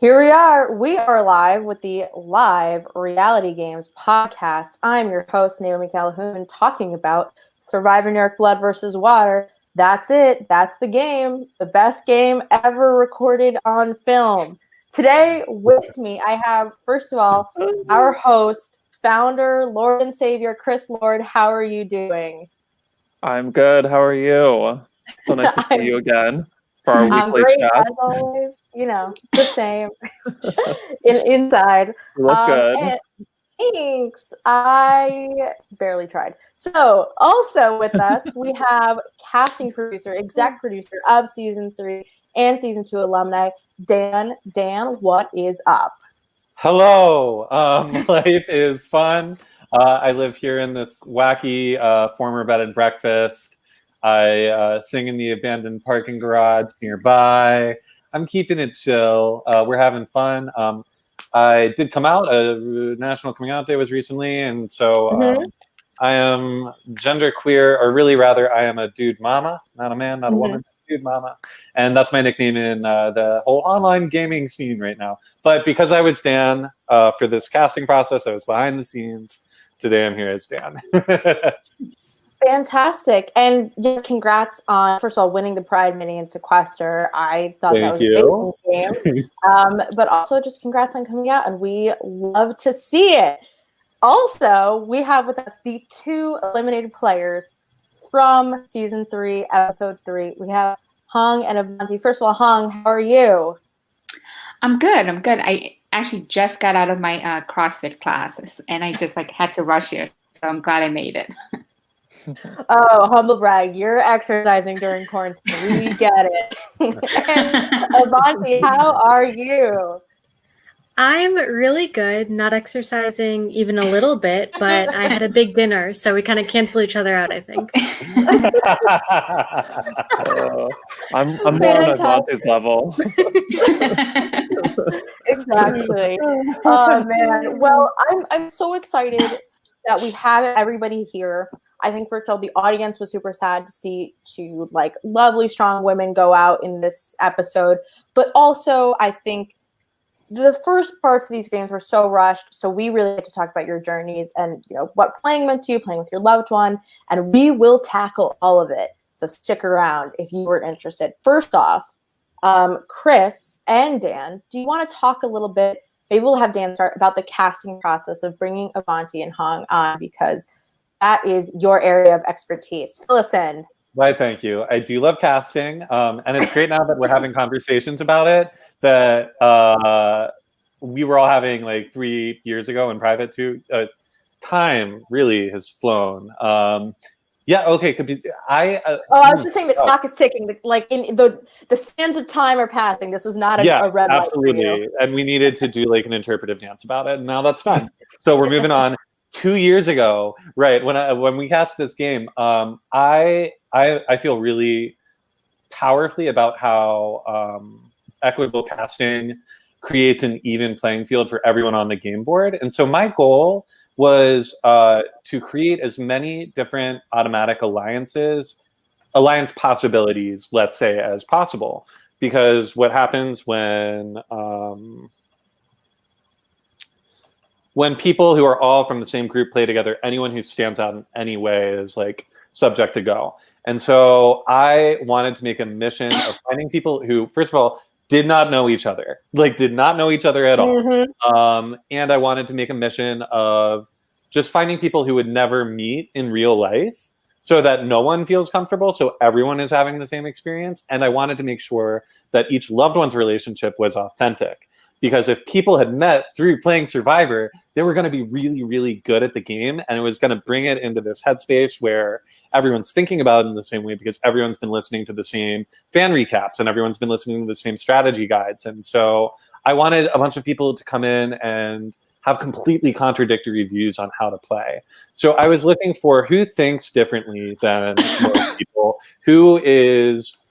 Here we are. We are live with the Live Reality Games podcast. I'm your host, Naomi Calhoun, talking about Survivor New York Blood versus Water. That's it. That's the game. The best game ever recorded on film. Today with me, I have, first of all, our host, founder, Lord and Savior, Chris Lord. How are you doing? I'm good. How are you? So nice to see you again for our I'm weekly great, chat. as always. You know, the same. Inside. You look good. And thanks. I barely tried. So, also with us, we have casting producer, exec producer of season 3 and season 2 alumni, Dan. Dan, what is up? Hello. Life is fun. I live here in this wacky former bed and breakfast. I sing in the abandoned parking garage nearby. I'm keeping it chill. We're having fun. I did come out. National Coming Out Day was recently, and so I am genderqueer, or really rather, I am a dude mama, not a man, not a woman. Dude mama, and that's my nickname in the whole online gaming scene right now. But because I was Dan for this casting process, I was behind the scenes. Today I'm here as Dan. Fantastic. And yes, congrats on, first of all, winning the Pride Mini and Sequester. I thought that was a big game. But also just congrats on coming out, and we love to see it. Also, we have with us the 2 eliminated players from season 3, episode 3. We have Huong and Avanti. First of all, Huong, how are you? I'm good. I actually just got out of my CrossFit classes, and I just had to rush here, so I'm glad I made it. Oh, humble brag! You're exercising during quarantine. We get it. And Avanti, how are you? I'm really good, not exercising even a little bit, but I had a big dinner, so we kind of cancel each other out, I think. I'm more on Avanti's level. Exactly. Oh man. Well, I'm so excited that we have everybody here. I think first of all, the audience was super sad to see 2 lovely, strong women go out in this episode, but also I think the first parts of these games were so rushed, so we really get to talk about your journeys and what playing meant to you, playing with your loved one, and we will tackle all of it. So stick around if you were interested. First off, Chris and Dan, do you want to talk a little bit? Maybe we'll have Dan start about the casting process of bringing Avanti and Huong on, because that is your area of expertise. Fill us in. Why, thank you. I do love casting, and it's great now that we're having conversations about it that we were all having 3 years ago in private too. Time really has flown. Yeah, okay. Could be. I was just saying the clock is ticking. The sands of time are passing. This was not a red light. Absolutely, and we needed to do an interpretive dance about it, and now that's done. So we're moving on. 2 years ago, right when we cast this game, I feel really powerfully about how equitable casting creates an even playing field for everyone on the game board. And so my goal was to create as many different automatic alliance possibilities, let's say, as possible. Because what happens when people who are all from the same group play together, anyone who stands out in any way is subject to go. And so I wanted to make a mission of finding people who, first of all, did not know each other, at all. And I wanted to make a mission of just finding people who would never meet in real life so that no one feels comfortable, so everyone is having the same experience. And I wanted to make sure that each loved one's relationship was authentic. Because if people had met through playing Survivor, they were going to be really, really good at the game. And it was going to bring it into this headspace where everyone's thinking about it in the same way, because everyone's been listening to the same fan recaps and everyone's been listening to the same strategy guides. And so I wanted a bunch of people to come in and have completely contradictory views on how to play. So I was looking for who thinks differently than most people, who is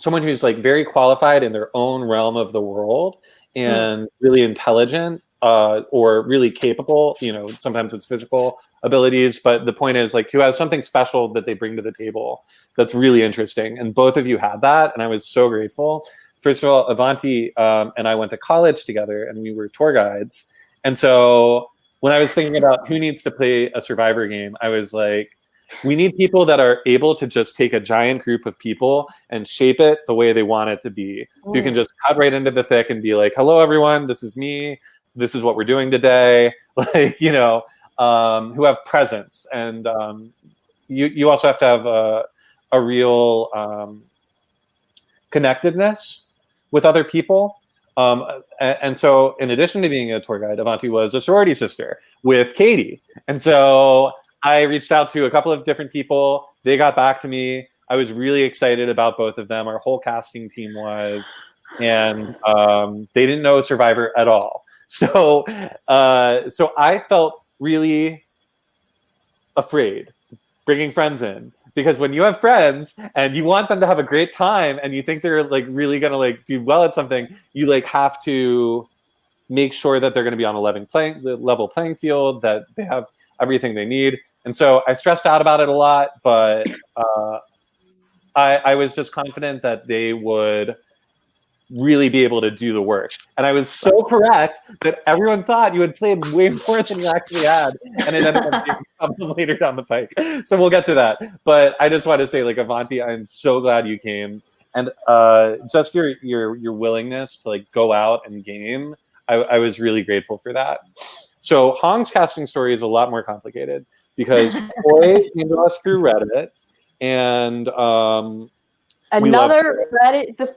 someone who's very qualified in their own realm of the world and really intelligent or really capable. You know, sometimes it's physical abilities, but the point is like who has something special that they bring to the table that's really interesting. And both of you had that, and I was so grateful. First of all, Avanti and I went to college together, and we were tour guides. And so when I was thinking about who needs to play a Survivor game, I was like, we need people that are able to just take a giant group of people and shape it the way they want it to be. Who can just cut right into the thick and be like, hello, everyone, this is me. This is what we're doing today. Like, you know, who have presence. And you also have to have a real connectedness with other people. And so in addition to being a tour guide, Avanti was a sorority sister with Katie. And so I reached out to a couple of different people. They got back to me. I was really excited about both of them. Our whole casting team was, and they didn't know Survivor at all. So I felt really afraid bringing friends in, because when you have friends and you want them to have a great time and you think they're like really gonna like do well at something, you like have to make sure that they're going to be on a level playing field, that they have everything they need. And so I stressed out about it a lot, but I was just confident that they would really be able to do the work. And I was so correct that everyone thought you had played way more than you actually had. And it ended up being something later down the pike. So we'll get to that. But I just want to say, like, Avanti, I'm so glad you came. And just your willingness to like go out and game, I was really grateful for that. So Huong's casting story is a lot more complicated because Koi came to us through Reddit, and another Reddit. The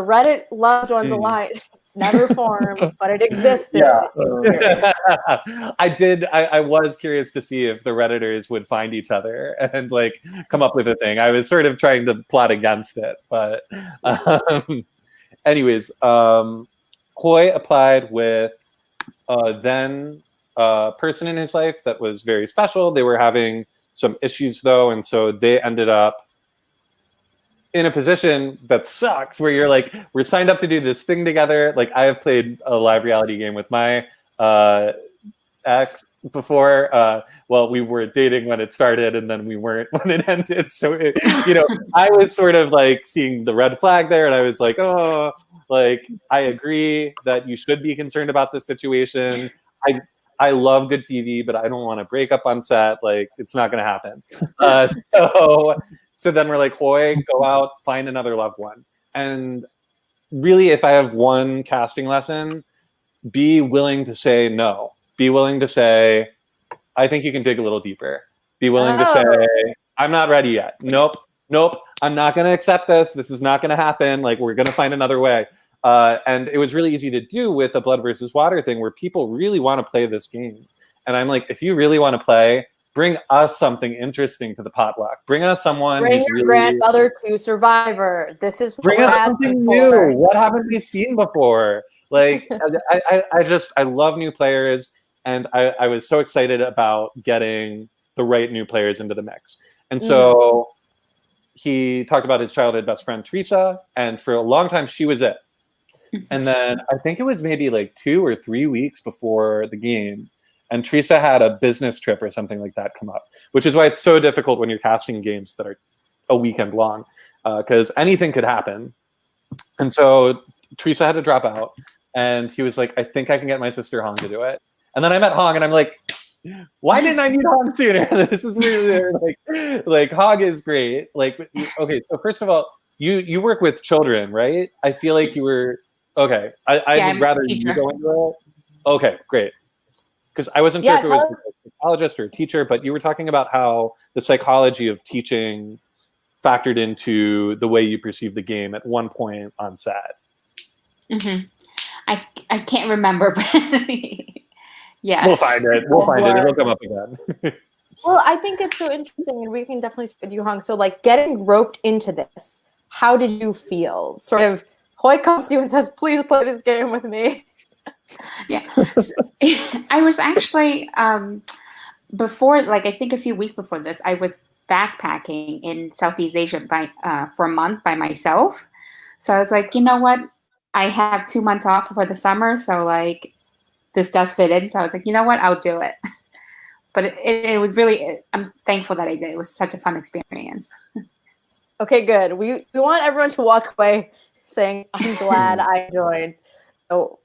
Reddit loved ones alliance never formed, but it existed. Yeah. I was curious to see if the Redditors would find each other and like come up with a thing. I was sort of trying to plot against it, but anyways, Koi applied with then person in his life that was very special. They were having some issues though, and so they ended up in a position that sucks, where you're like, we're signed up to do this thing together. Like, I have played a live reality game with my ex before. Well, we were dating when it started, and then we weren't when it ended. So, I was sort of like seeing the red flag there, and I was like, oh, like, I agree that you should be concerned about this situation. I love good TV, but I don't want to break up on set. Like, it's not going to happen. So then we're like, Hoy, go out, find another loved one. And really, if I have one casting lesson, be willing to say no. Be willing to say, I think you can dig a little deeper. Be willing to say, I'm not ready yet. Nope. I'm not going to accept this. This is not going to happen. Like, we're going to find another way. And it was really easy to do with a blood versus water thing, where people really want to play this game. And I'm like, if you really want to play, bring us something interesting to the potluck. Bring us someone. Bring your grandmother to Survivor. This is bring us something new. What haven't we seen before? Like, I love new players, and I was so excited about getting the right new players into the mix. And so he talked about his childhood best friend Teresa, and for a long time she was it. And then I think it was maybe like 2 or 3 weeks before the game, and Teresa had a business trip or something like that come up, which is why it's so difficult when you're casting games that are a weekend long, because anything could happen. And so Teresa had to drop out, and he was like, I think I can get my sister Huong to do it. And then I met Huong, and I'm like, why didn't I meet Huong sooner? This is really like Huong is great. Like, okay, so first of all, you work with children, right? I feel like you were okay. I'd rather you go into it. Okay, great. Because I wasn't sure if it was a psychologist or a teacher, but you were talking about how the psychology of teaching factored into the way you perceive the game at one point on set. Mm-hmm. I can't remember, but yes. We'll find it. It'll come up again. Well, I think it's so interesting, and we can definitely speak with you, Huong. So, like, getting roped into this, how did you feel? Sort of, Hoy comes to you and says, please play this game with me. Yeah. I was actually, before, like, I think a few weeks before this, I was backpacking in Southeast Asia for a month by myself. So I was like, you know what? I have 2 months off for the summer. So, like, this does fit in. So I was like, you know what, I'll do it. But it was really, I'm thankful that I did. It was such a fun experience. Okay, good. We want everyone to walk away saying, I'm glad I joined. So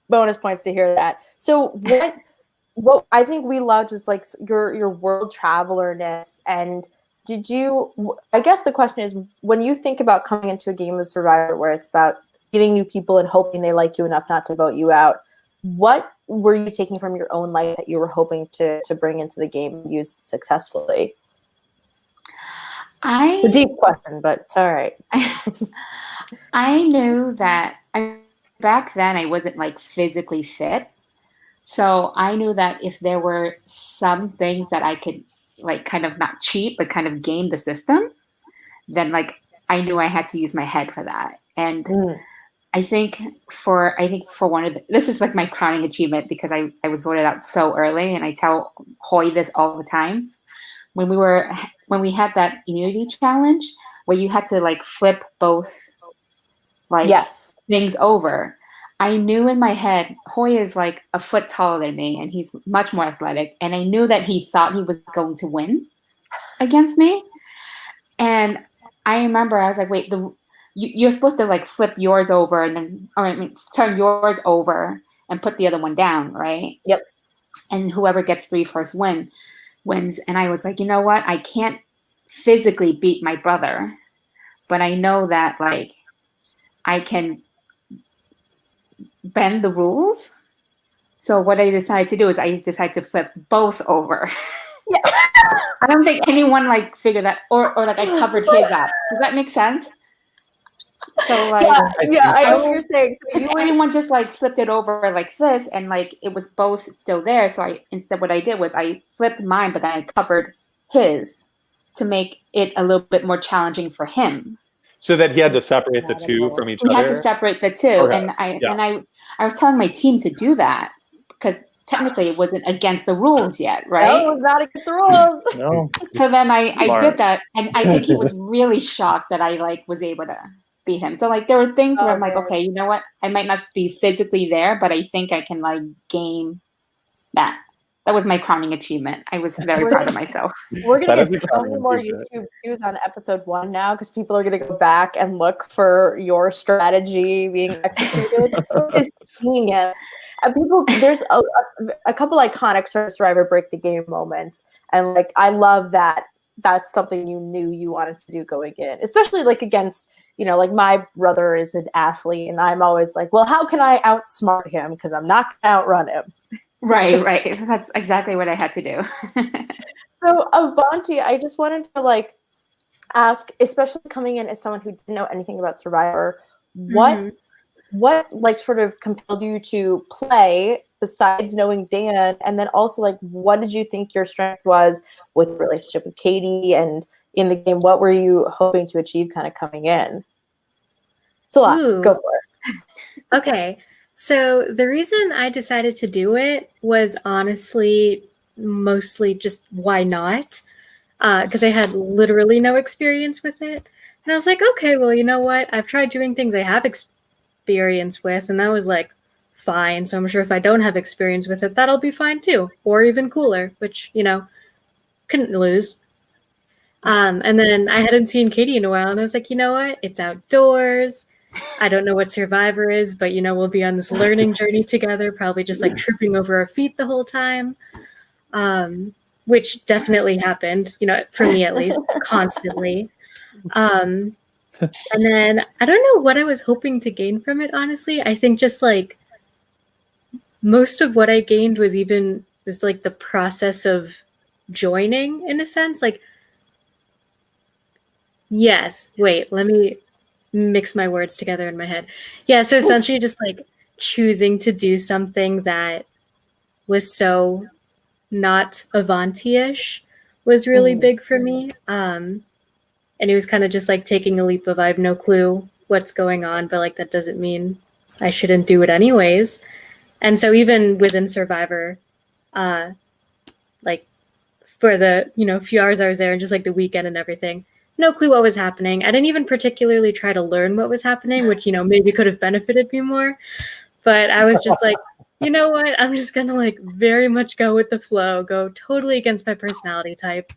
bonus points to hear that. So what I think we loved was like your world travelerness. And I guess the question is, when you think about coming into a game of Survivor where it's about meeting new people and hoping they like you enough not to vote you out, what were you taking from your own life that you were hoping to bring into the game and use successfully? It's a deep question, but it's all right. I knew that back then I wasn't like physically fit. So I knew that if there were some things that I could like kind of not cheat, but kind of game the system, then like I knew I had to use my head for that. And I think for one of this is like my crowning achievement because I was voted out so early, and I tell Hoy this all the time. When we had that immunity challenge where you had to like flip both like things over, I knew in my head, Hoy is like a foot taller than me and he's much more athletic. And I knew that he thought he was going to win against me. And I remember I was like, wait, you're supposed to like flip yours over and then turn yours over and put the other one down, right? Yep. And whoever gets 3 first wins. And I was like, you know what? I can't physically beat my brother, but I know that like I can bend the rules. So what I decided to do is I decided to flip both over. Yeah. I don't think anyone like figured that or like I covered his up. Does that make sense? So like I know what you're saying. So if anyone just like flipped it over like this and like it was both still there. So instead what I did was I flipped mine, but then I covered his to make it a little bit more challenging for him. So that he had to separate the two from each other? We had to separate the two. Okay. And I was telling my team to do that because technically it wasn't against the rules yet, right? No, it was not against the rules. No. So then I did that, and I think he was really shocked that I like was able to beat him. So like there were things where I'm like, okay, you know what? I might not be physically there, but I think I can like game that. That was my crowning achievement. I was very proud of myself. We're going to get so many more YouTube views on episode 1 now because people are going to go back and look for your strategy being executed. It's genius. And there's a couple iconic Survivor break the game moments. And like, I love that that's something you knew you wanted to do going in, especially like against, you know, like my brother is an athlete and I'm always like, well, how can I outsmart him? Because I'm not going to outrun him. Right. That's exactly what I had to do. So Avanti, I just wanted to like ask, especially coming in as someone who didn't know anything about Survivor, what like sort of compelled you to play besides knowing Dan? And then also like, what did you think your strength was with the relationship with Katie and in the game? What were you hoping to achieve kind of coming in? It's a lot. Go for it. Okay. So the reason I decided to do it was honestly mostly just why not? Because I had literally no experience with it. And I was like, okay, well, you know what? I've tried doing things I have experience with, and that was like fine. So I'm sure if I don't have experience with it, that'll be fine too, or even cooler, which, you know, couldn't lose. And then I hadn't seen Katie in a while, and I was like, you know what? It's outdoors. I don't know what Survivor is, but, you know, we'll be on this learning journey together, probably just like tripping over our feet the whole time, which definitely happened, you know, for me at least, constantly. And then I don't know what I was hoping to gain from it, honestly. I think just like most of what I gained was like the process of joining in a sense. Like, yes, wait, let me mix my words together in my head. Yeah, so essentially just like choosing to do something that was so not Avanti-ish was really big for me. And it was kind of just like taking a leap of I have no clue what's going on, but like that doesn't mean I shouldn't do it anyways. And so even within Survivor, like for the, you know, few hours I was there and just like the weekend and everything, no clue what was happening. I didn't even particularly try to learn what was happening, which, you know, maybe could have benefited me more. But I was just like you know what? I'm just gonna like very much go with the flow, go totally against my personality type.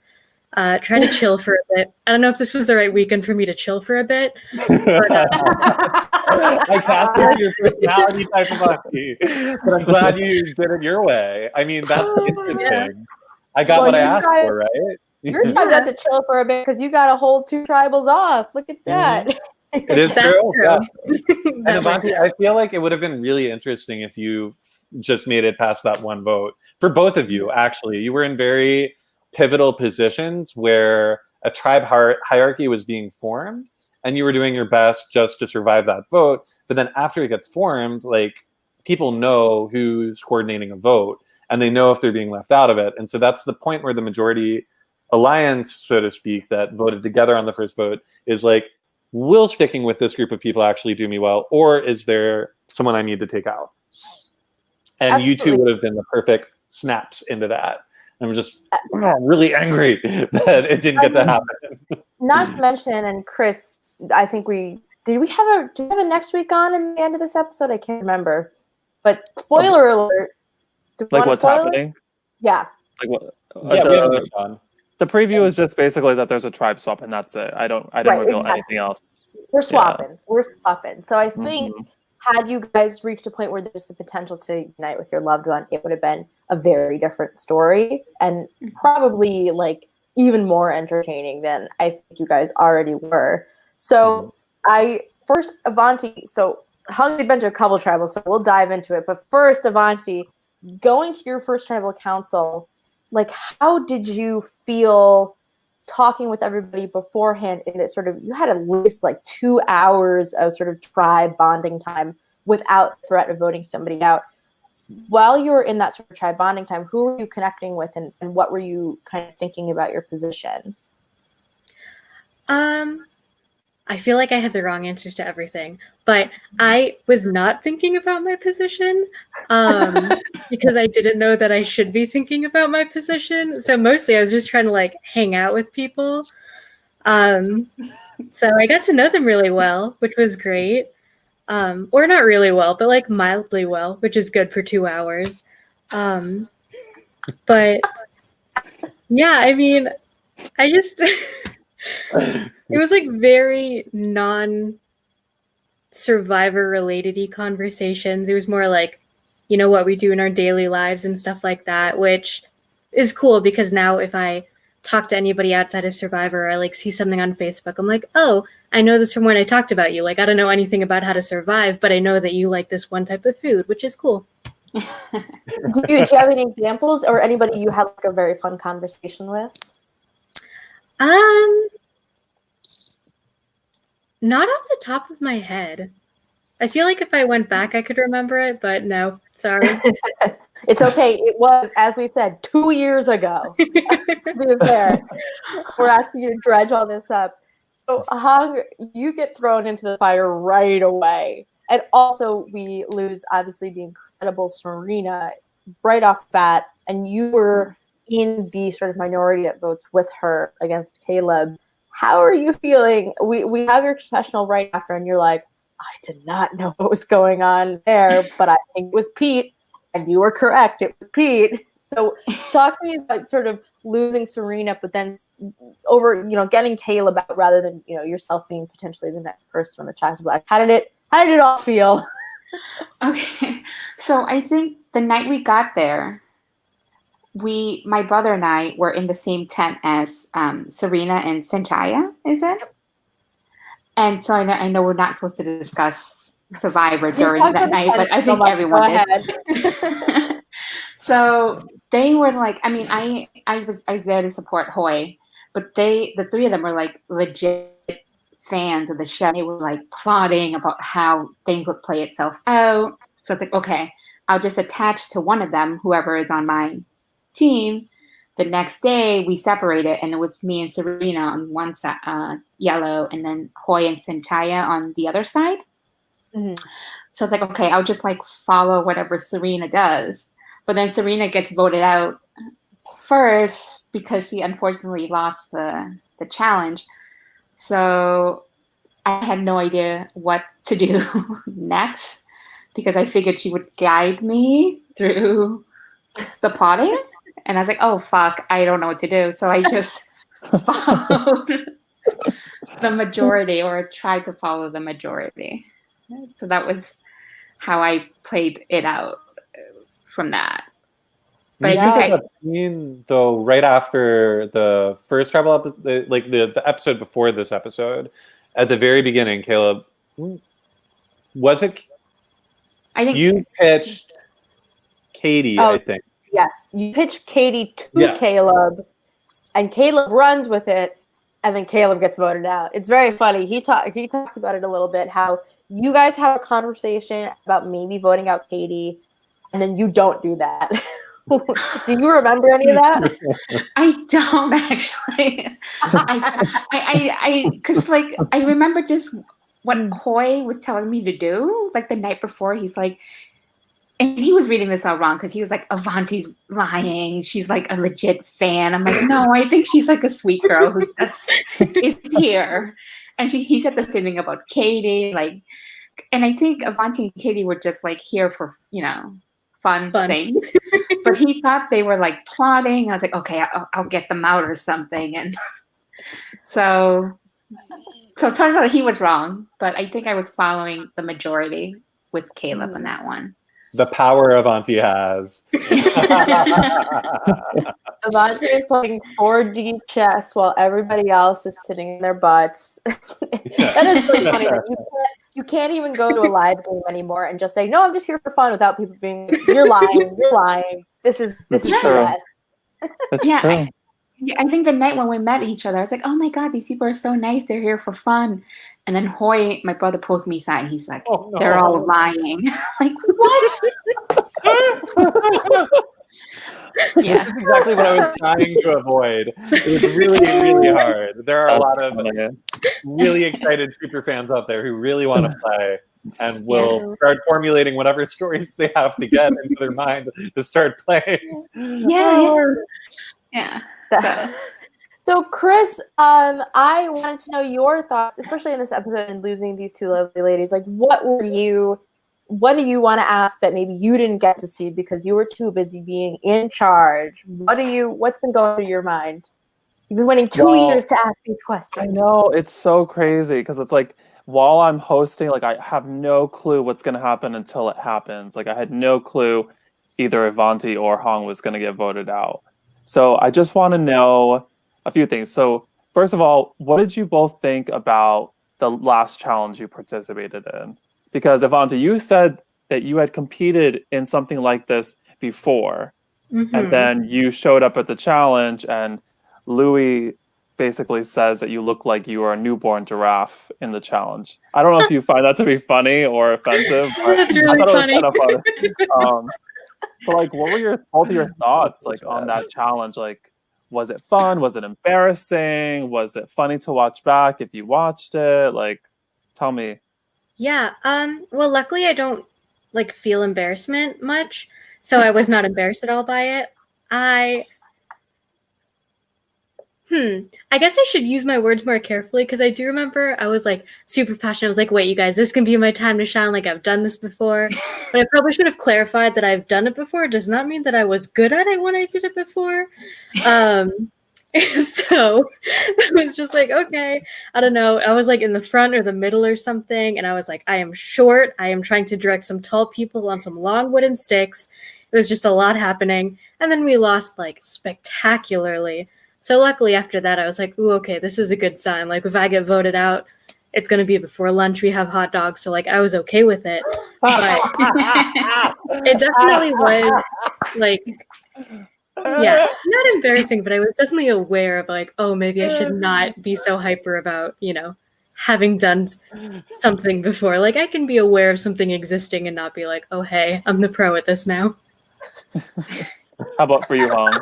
Try to chill for a bit. I don't know if this was the right weekend for me to chill for a bit. But, I casted your personality type of hockey, but I'm glad you did it your way. I mean, that's interesting. Yeah. I got what I you asked for, right? Your tribe got to chill for a bit because you got a whole 2 tribals off. Look at that. It is That's true. true. Yeah. That And Avanti, worked I feel like it would have been really interesting if you just made it past that one vote. For both of you, actually. You were in very pivotal positions where a tribe hierarchy was being formed, and you were doing your best just to survive that vote. But then after it gets formed, like, people know who's coordinating a vote, and they know if they're being left out of it. And so that's the point where the majority alliance, so to speak, that voted together on the first vote is like, will sticking with this group of people actually do me well, or is there someone I need to take out? And Absolutely. you two would have been the perfect snaps into that. I'm just really angry that it didn't get to happen. Not to mention, and Chris, I think do we have a next week on in the end of this episode? I can't remember. But spoiler alert. Like what's happening? Yeah. Like what? Yeah, we haven't moved on. The preview is just basically that there's a tribe swap and that's it. I didn't reveal anything else. We're swapping. Yeah. We're swapping. So I think Mm-hmm. had you guys reached a point where there's the potential to unite with your loved one, it would have been a very different story and probably like even more entertaining than I think you guys already were. So Avanti, so Huong had been to a couple tribals, so we'll dive into it. But first, Avanti, going to your first tribal council, like, how did you feel talking with everybody beforehand? And it sort of, you had at least like 2 hours of sort of tribe bonding time without threat of voting somebody out. While you were in that sort of tribe bonding time, who were you connecting with, and what were you kind of thinking about your position? I feel like I have the wrong answers to everything, but I was not thinking about my position because I didn't know that I should be thinking about my position. So mostly I was just trying to like hang out with people. So I got to know them really well, which was great. Or not really well, but like mildly well, which is good for 2 hours. But yeah, I mean, I just... It was like very non-survivor related-y conversations. It was more like, you know, what we do in our daily lives and stuff like that, which is cool because now if I talk to anybody outside of Survivor, I like see something on Facebook, I'm like, oh, I know this from when I talked about you. Like, I don't know anything about how to survive, but I know that you like this one type of food, which is cool. Do you have any examples or anybody you had like a very fun conversation with? Not off the top of my head. I feel like if I went back, I could remember it, but no, sorry. It's okay. It was, as we said, 2 years ago. To be fair, we're asking you to dredge all this up. So, Huong, you get thrown into the fire right away. And also, we lose, obviously, the incredible Serena right off the bat. And you were in the sort of minority that votes with her against Caleb. How are you feeling? We have your confessional right after, and you're like, I did not know what was going on there, but I think it was Pete, and you were correct. It was Pete. So talk to me about sort of losing Serena, but then over, getting Caleb out rather than, yourself being potentially the next person on the chopping block. How did it all feel? Okay. So I think the night we got there, my brother and I were in the same tent as Serena and Sanchaya, is it? And so I know we're not supposed to discuss Survivor during that night, but I think everyone did. So they were like, I mean, I was there to support Hoy, but the three of them were like legit fans of the show. They were like plotting about how things would play itself out. So it's like, okay, I'll just attach to one of them, whoever is on my team. The next day we separated, and it was me and Serena on one side, yellow, and then Hoy and Sanchaya on the other side. Mm-hmm. So it's like, okay, I'll just like follow whatever Serena does. But then Serena gets voted out first because she unfortunately lost the challenge. So I had no idea what to do next because I figured she would guide me through the plotting. And I was like, oh, fuck, I don't know what to do. So I just followed the majority, or tried to follow the majority. So that was how I played it out from that. But you I think that scene, though, right after the first tribal episode, like the episode before this episode, at the very beginning, Caleb, was it? I think you pitched Katie, I think. Yes, you pitched Katie to Caleb, and Caleb runs with it, and then Caleb gets voted out. It's very funny. He talks about it a little bit, how you guys have a conversation about maybe voting out Katie, and then you don't do that. Do you remember any of that? I don't actually. Because like I remember just what Hoy was telling me to do, like the night before. He's like, and he was reading this all wrong because he was like, Avanti's lying. She's like a legit fan. I'm like, no, I think she's like a sweet girl who just is here. And he said the same thing about Katie. Like, and I think Avanti and Katie were just like here for, fun things. But he thought they were like plotting. I was like, okay, I'll get them out or something. And so it turns out he was wrong. But I think I was following the majority with Caleb on that one. The power Avanti has. Avanti is playing 4D chess while everybody else is sitting in their butts. That is really funny. That you can't even go to a live game anymore and just say, no, I'm just here for fun, without people being, you're lying. This is true. That's true. I think the night when we met each other, I was like, oh my God, these people are so nice. They're here for fun. And then Hoy, my brother, pulls me aside. And he's like, they're all lying. Like, what? Yeah. That's exactly what I was trying to avoid. It was really, really hard. There are a lot of really excited super fans out there who really want to play and will start formulating whatever stories they have to get into their mind to start playing. Yeah. So Chris, I wanted to know your thoughts, especially in this episode and losing these two lovely ladies. Like, what do you want to ask that maybe you didn't get to see because you were too busy being in charge? What's been going through your mind? You've been waiting 2 years to ask these questions. I know, it's so crazy because it's like, while I'm hosting, like I have no clue what's going to happen until it happens. Like I had no clue either Avanti or Huong was going to get voted out. So I just want to know a few things. So first of all, what did you both think about the last challenge you participated in? Because Avanti, you said that you had competed in something like this before, and then you showed up at the challenge, and Louis basically says that you look like you are a newborn giraffe in the challenge. I don't know if you find that to be funny or offensive. But that's really funny. It was kind of funny. So like, what were both of your thoughts like on that challenge? Like, was it fun? Was it embarrassing? Was it funny to watch back if you watched it? Like, tell me. Yeah. Well, luckily I don't like feel embarrassment much, so I was not embarrassed at all by it. I guess I should use my words more carefully, because I do remember I was like super passionate. I was like, wait, you guys, this can be my time to shine. Like, I've done this before. But I probably should have clarified that I've done it before. It does not mean that I was good at it when I did it before. So it was just like, okay, I don't know. I was like in the front or the middle or something. And I was like, I am short. I am trying to direct some tall people on some long wooden sticks. It was just a lot happening. And then we lost like spectacularly. So luckily after that, I was like, ooh, okay, this is a good sign. Like if I get voted out, it's going to be before lunch. We have hot dogs. So like I was okay with it. But it definitely was like, yeah, not embarrassing, but I was definitely aware of like, oh, maybe I should not be so hyper about, having done something before. Like I can be aware of something existing and not be like, oh, hey, I'm the pro at this now. How about for you, Huong?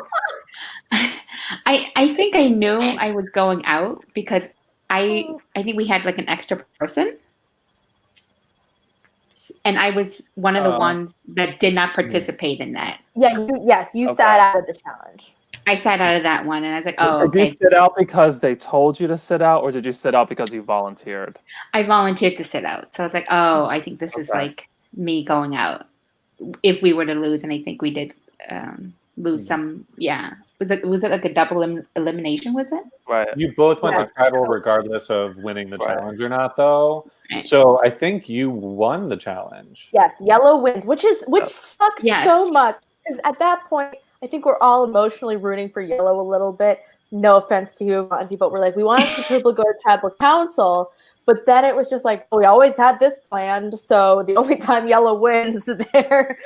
I think I knew I was going out because I think we had like an extra person. And I was one of the ones that did not participate in that. Yeah, you sat out of the challenge. I sat out of that one, and I was like, oh, Did you sit out because they told you to sit out, or did you sit out because you volunteered? I volunteered to sit out. So I was like, oh, I think this is like me going out if we were to lose, and I think we did lose some. Yeah, was it like a double elimination? Was it? Right. You both went to tribal regardless of winning the challenge or not, though. Right. So I think you won the challenge. Yes, yellow wins, which sucks so much because at that point, I think we're all emotionally rooting for yellow a little bit. No offense to you, Avanti, but we're like, we wanted the purple go to tribal council, but then it was just like, we always had this planned, so the only time yellow wins, they're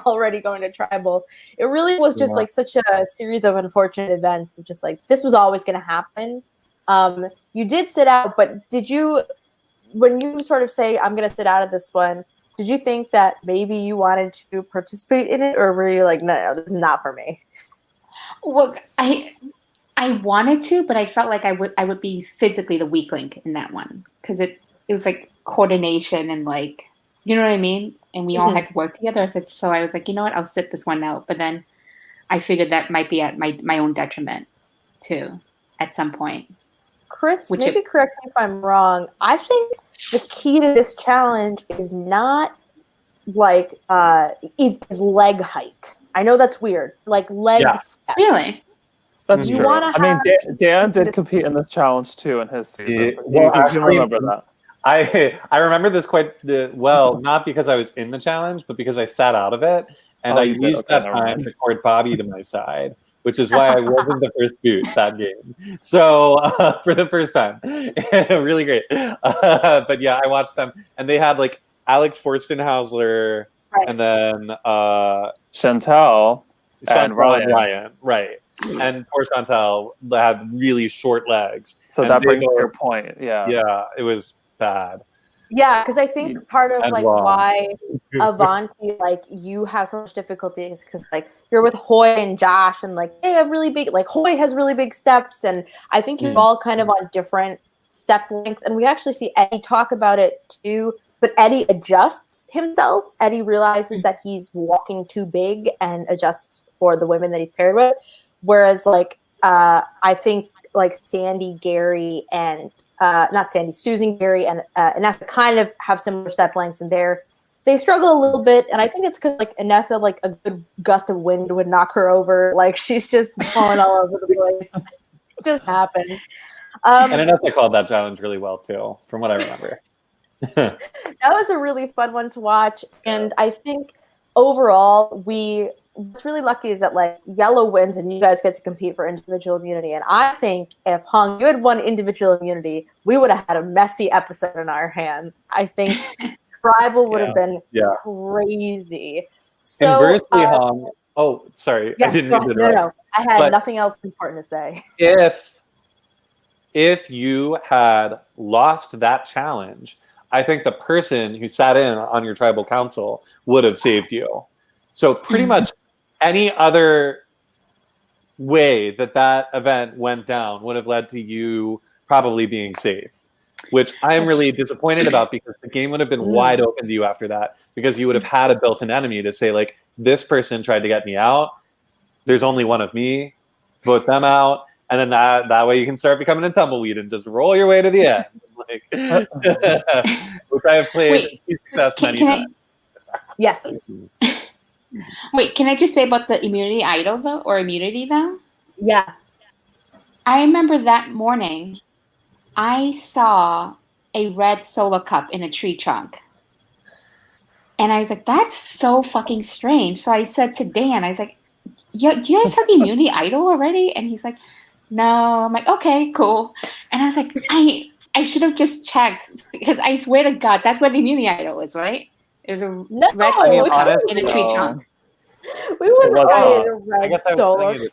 already going to tribal. It really was just like such a series of unfortunate events. Of just like, this was always going to happen. You did sit out, but did you, when you sort of say, I'm going to sit out of this one, did you think that maybe you wanted to participate in it, or were you like, no, this is not for me? Well, I wanted to, but I felt like I would be physically the weak link in that one because it was like coordination and like, you know what I mean? And we all had to work together. So I was like, you know what? I'll sit this one out. But then I figured that might be at my own detriment too at some point. Chris, maybe correct me if I'm wrong. I think the key to this challenge is not like is leg height. I know that's weird. Like leg steps. Really? That's you true. wanna I mean, Dan did compete in this challenge too in his season. Well, you remember that. I remember this quite well, not because I was in the challenge, but because I sat out of it, and I used that time to court Bobby to my side, which is why I wasn't the first boot that game. So for the first time, really great. But yeah, I watched them, and they had like Alex Forstenhausler, and then Chantel and Ryan, right? And poor Chantel had really short legs. So that brings your point. Yeah, it was bad. Yeah, because I think part of like wrong. why Avanti, like you have so much difficulties because like you're with Hoy and Josh and like they have really big, like Hoy has really big steps, and I think you're all kind of on different step lengths. And we actually see Eddie talk about it too, but Eddie adjusts himself. Eddie realizes that he's walking too big and adjusts for the women that he's paired with. Whereas like I think like Sandy, Gary, and not Sandy, Susan, Gary, and Inessa kind of have similar step lengths, and they struggle a little bit. And I think it's because like Inessa, like a good gust of wind would knock her over. Like she's just falling all over the place. It just happens. And Inessa called that challenge really well too, from what I remember. That was a really fun one to watch, and I think overall what's really lucky is that like yellow wins and you guys get to compete for individual immunity. And I think if Huong, you had won individual immunity, we would have had a messy episode in our hands. I think tribal would have been crazy. So, inversely, Huong. Oh, sorry, yes, I didn't mean to interrupt. No, I had nothing else important to say. If you had lost that challenge, I think the person who sat in on your tribal council would have saved you. So pretty much any other way that event went down would have led to you probably being safe, which I am really disappointed about because the game would have been wide open to you after that because you would have had a built-in enemy to say like, this person tried to get me out. There's only one of me. Vote them out. And then that way you can start becoming a tumbleweed and just roll your way to the end. Like, which I have played success many times. Yes. Wait, can I just say about the immunity idol though? Yeah. I remember that morning, I saw a red solo cup in a tree trunk. And I was like, that's so fucking strange. So I said to Dan, I was like, do you guys have the immunity idol already? And he's like, no. I'm like, okay, cool. And I was like, I should have just checked because I swear to God, that's where the immunity idol is, right? There's a red solo cup in a tree trunk. We would have tried a red solo.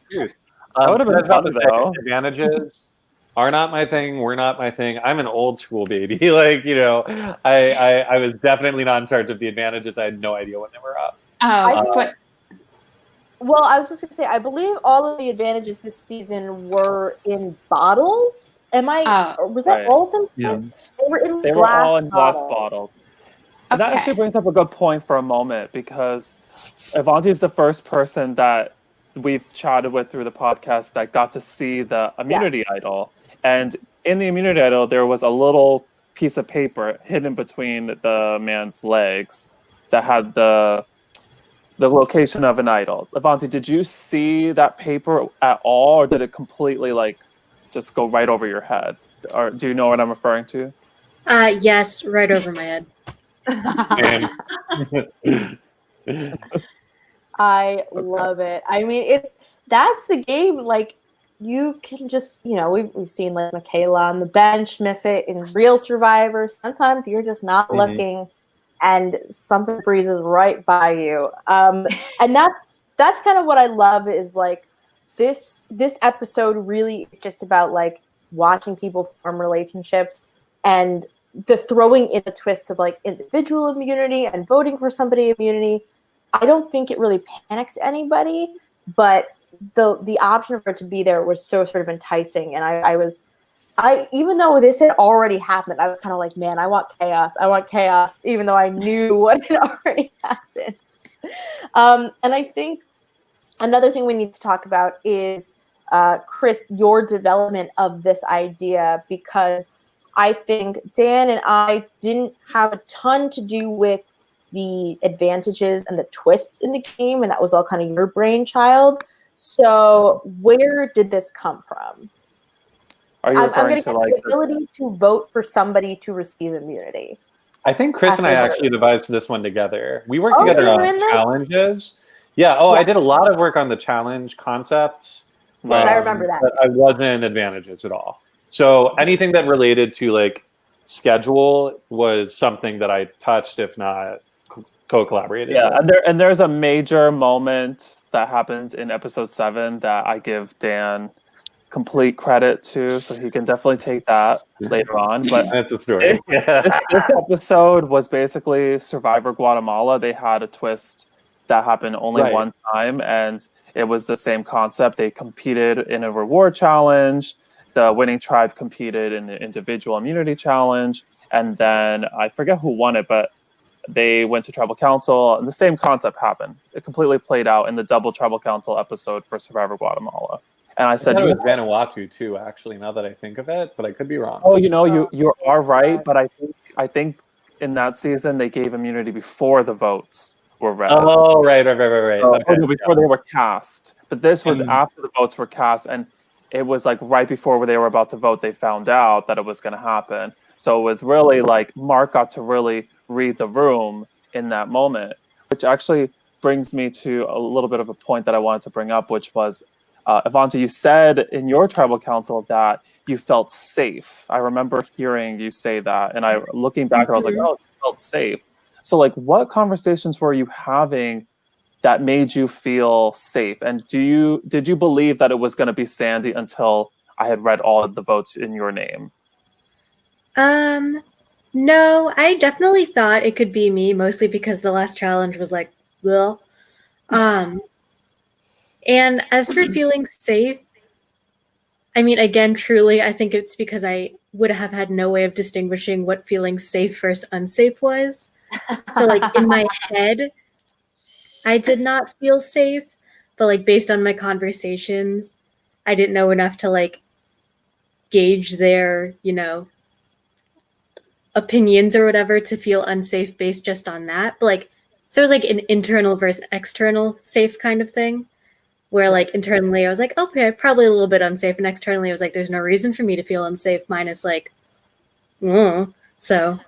I would have been fun though. Advantages are not my thing. We're not my thing. I'm an old school baby. Like, you know, I was definitely not in charge of the advantages. I had no idea when they were up. Well, I was just going to say, I believe all of the advantages this season were in bottles. Was that all of them? Yeah. They were in glass. They were all in glass bottles. And that actually brings up a good point for a moment because Avanti is the first person that we've chatted with through the podcast that got to see the immunity idol. And in the immunity idol, there was a little piece of paper hidden between the man's legs that had the location of an idol. Avanti, did you see that paper at all, or did it completely like just go right over your head? Or do you know what I'm referring to? Yes, right over my head. I love it. I mean, that's the game. Like, you can just, we've seen like Michaela on the bench miss it in real Survivor. Sometimes you're just not looking, and something breezes right by you. And that's kind of what I love is like this episode really is just about like watching people form relationships and the throwing in the twists of like individual immunity and voting for somebody immunity. I don't think it really panics anybody, but the option for it to be there was so sort of enticing. And I even though this had already happened, I was kind of like, man, I want chaos, even though I knew what had already happened. And I think another thing we need to talk about is, Chris, your development of this idea, because I think Dan and I didn't have a ton to do with the advantages and the twists in the game, and that was all kind of your brainchild. So where did this come from? Are you referring I'm to like the ability to vote for somebody to receive immunity? I think Chris and I actually devised this one together. We worked together on challenges. Yeah. Oh, yes. I did a lot of work on the challenge concepts. Yes, I remember that. But I wasn't advantages at all. So anything that related to like schedule was something that I touched, if not co-collaborated. Yeah, and there's a major moment that happens in episode 7 that I give Dan complete credit to, so he can definitely take that later on. But that's a story. This episode was basically Survivor Guatemala. They had a twist that happened only one time, and it was the same concept. They competed in a reward challenge. The winning tribe competed in the individual immunity challenge, and then I forget who won it, but they went to tribal council, and the same concept happened. It completely played out in the double tribal council episode for Survivor Guatemala. And I said, it was Vanuatu too, actually, now that I think of it, but I could be wrong. Oh, you are right, but I think in that season they gave immunity before the votes were read. Oh, right. Okay. Before they were cast. But this was after the votes were cast, and it was like right before they were about to vote, they found out that it was going to happen. So it was really like Mark got to really read the room in that moment, which actually brings me to a little bit of a point that I wanted to bring up, which was, Avanti, you said in your tribal council that you felt safe. I remember hearing you say that, and I looking back, I was like, oh, you felt safe. So like, what conversations were you having that made you feel safe? And did you believe that it was going to be Sandy until I had read all of the votes in your name? No, I definitely thought it could be me, mostly because the last challenge was like, well, and as for feeling safe, I mean, again, truly, I think it's because I would have had no way of distinguishing what feeling safe versus unsafe was. So like in my head, I did not feel safe, but like based on my conversations, I didn't know enough to like gauge their, opinions or whatever to feel unsafe based just on that. But like, so it was like an internal versus external safe kind of thing, where like internally I was like, okay, probably a little bit unsafe, and externally I was like, there's no reason for me to feel unsafe. Minus like, so.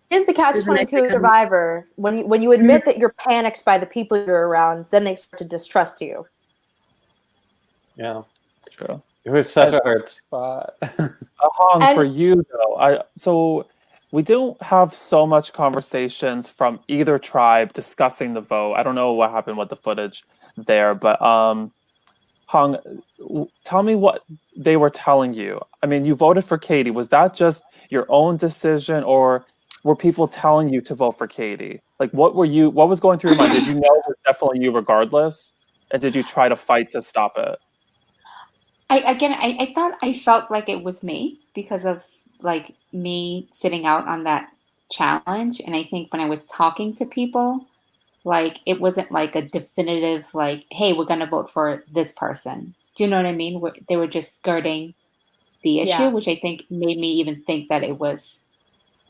Is the catch-22 Survivor when you admit that you're panicked by the people you're around, then they start to distrust you. Yeah, true. It was such a hard spot. Huong, for you though, so we don't have so much conversations from either tribe discussing the vote. I don't know what happened with the footage there, but Huong, tell me what they were telling you. I mean, you voted for Katie. Was that just your own decision, or were people telling you to vote for Katie? Like, what was going through your mind? Did you know it was definitely you regardless? And did you try to fight to stop it? I felt like it was me because of like me sitting out on that challenge. And I think when I was talking to people, like it wasn't like a definitive, like, hey, we're going to vote for this person. Do you know what I mean? They were just skirting the issue, which I think made me even think that it was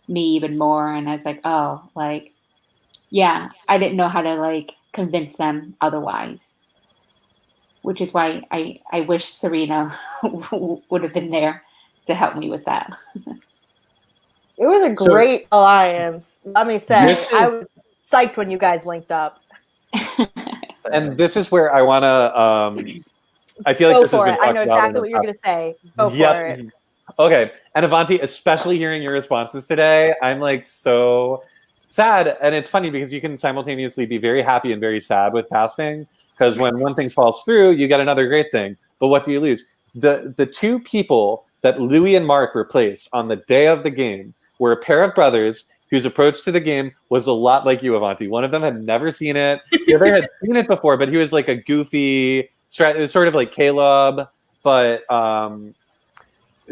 me even more. And I was like, oh, like, yeah, I didn't know how to like convince them otherwise, which is why I wish Serena would have been there to help me with that. It was a great alliance. Let me say, I was psyched when you guys linked up. And this is where I want to. I feel like Go this has for been it. I talked know about exactly what you're going to say. Go for it. Okay. And Avanti, especially hearing your responses today, I'm like so sad. And it's funny because you can simultaneously be very happy and very sad with casting. Because when one thing falls through, you get another great thing. But what do you lose? The two people that Louis and Mark replaced on the day of the game were a pair of brothers whose approach to the game was a lot like you, Avanti. One of them had never seen it. The other had seen it before, but he was like a goofy, it was sort of like Caleb, but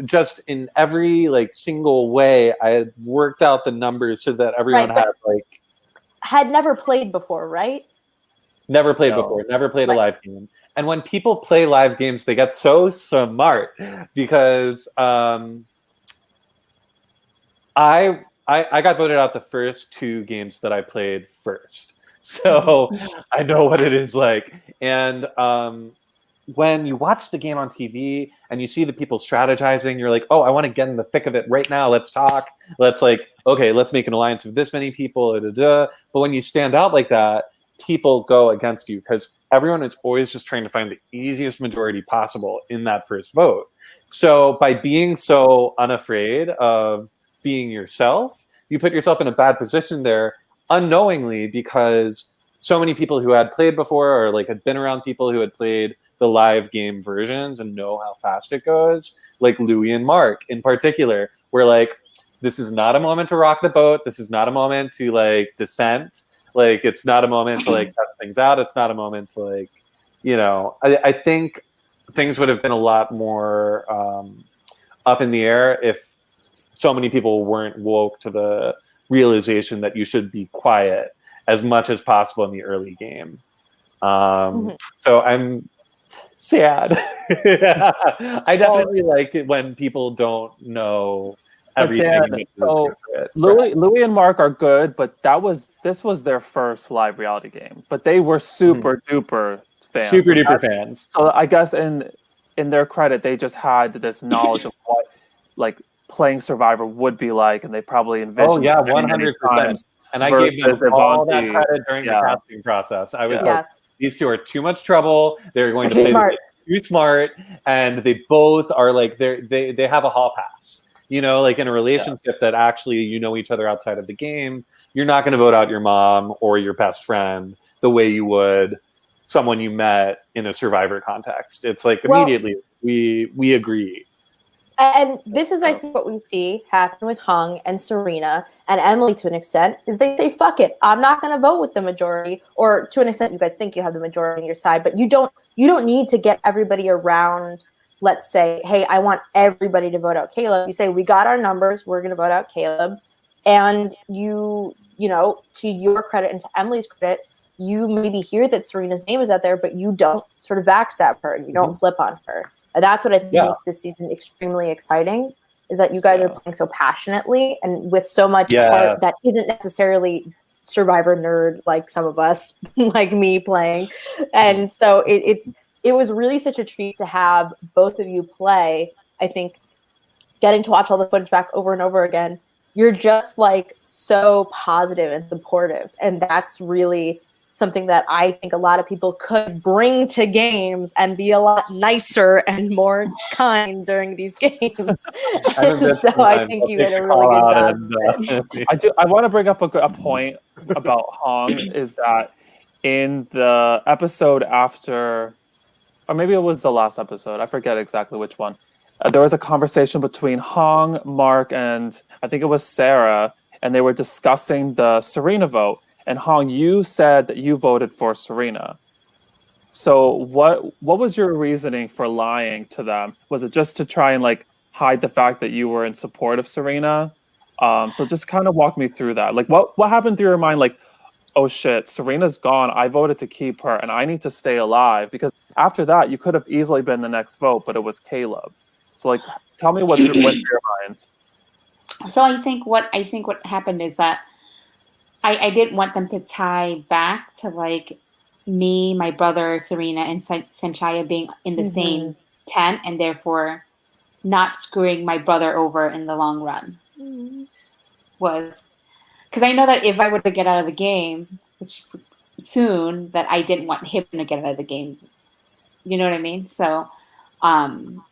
just in every like single way, I had worked out the numbers so that everyone had never played before, right? Never played before, never played a live game. And when people play live games, they get so smart because I got voted out the first two games that I played first. So I know what it is like. And when you watch the game on TV and you see the people strategizing, you're like, oh, I want to get in the thick of it right now. Let's talk. Let's let's make an alliance of this many people. But when you stand out like that, people go against you because everyone is always just trying to find the easiest majority possible in that first vote. So by being so unafraid of being yourself, you put yourself in a bad position there unknowingly because so many people who had played before or like had been around people who had played the live game versions and know how fast it goes, like Louis and Mark in particular, were like, this is not a moment to rock the boat. This is not a moment to like dissent. Like, it's not a moment to like test things out. It's not a moment to like, I think things would have been a lot more up in the air if so many people weren't woke to the realization that you should be quiet as much as possible in the early game. So I'm sad. I definitely like it when people don't know everything. Dan, so Louis and Mark are good, but this was their first live reality game. But they were super duper fans. Super duper fans. So I guess in their credit, they just had this knowledge of what like playing Survivor would be like, and they probably envisioned. 100%. And I gave them all that credit during the casting process. I was like, these two are too much trouble. They're going to play too smart, and they both are like they have a hall pass. Like in a relationship that actually each other outside of the game, you're not going to vote out your mom or your best friend the way you would someone you met in a Survivor context. It's like immediately we agree. And this is, I think, what we see happen with Huong and Serena and Emily to an extent, is they say, fuck it, I'm not going to vote with the majority. Or to an extent, you guys think you have the majority on your side, but you don't need to get everybody around. Let's say, hey, I want everybody to vote out Caleb. You say, we got our numbers, we're going to vote out Caleb. And to your credit and to Emily's credit, you maybe hear that Serena's name is out there, but you don't sort of backstab her. You don't flip on her. And that's what I think makes this season extremely exciting, is that you guys are playing so passionately and with so much heart that isn't necessarily Survivor nerd like some of us, like me playing. And so it was really such a treat to have both of you play. I think getting to watch all the footage back over and over again, you're just like so positive and supportive. And that's really something that I think a lot of people could bring to games and be a lot nicer and more kind during these games. I think you did a really good job. I want to bring up a point about Huong is that in the episode after, or maybe it was the last episode, I forget exactly which one, there was a conversation between Huong, Mark, and I think it was Sarah, and they were discussing the Serena vote. And Huong, you said that you voted for Serena. So what was your reasoning for lying to them? Was it just to try and like hide the fact that you were in support of Serena? So just kind of walk me through that. Like what happened through your mind? Like, oh shit, Serena's gone. I voted to keep her and I need to stay alive, because after that you could have easily been the next vote, but it was Caleb. So like, tell me what's your mind. So I think what happened is that I didn't want them to tie back to like me, my brother Serena, and Sanchaya being in the same tent, and therefore not screwing my brother over in the long run. Was because I know that if I were to get out of the game, which soon, that I didn't want him to get out of the game. You know what I mean? So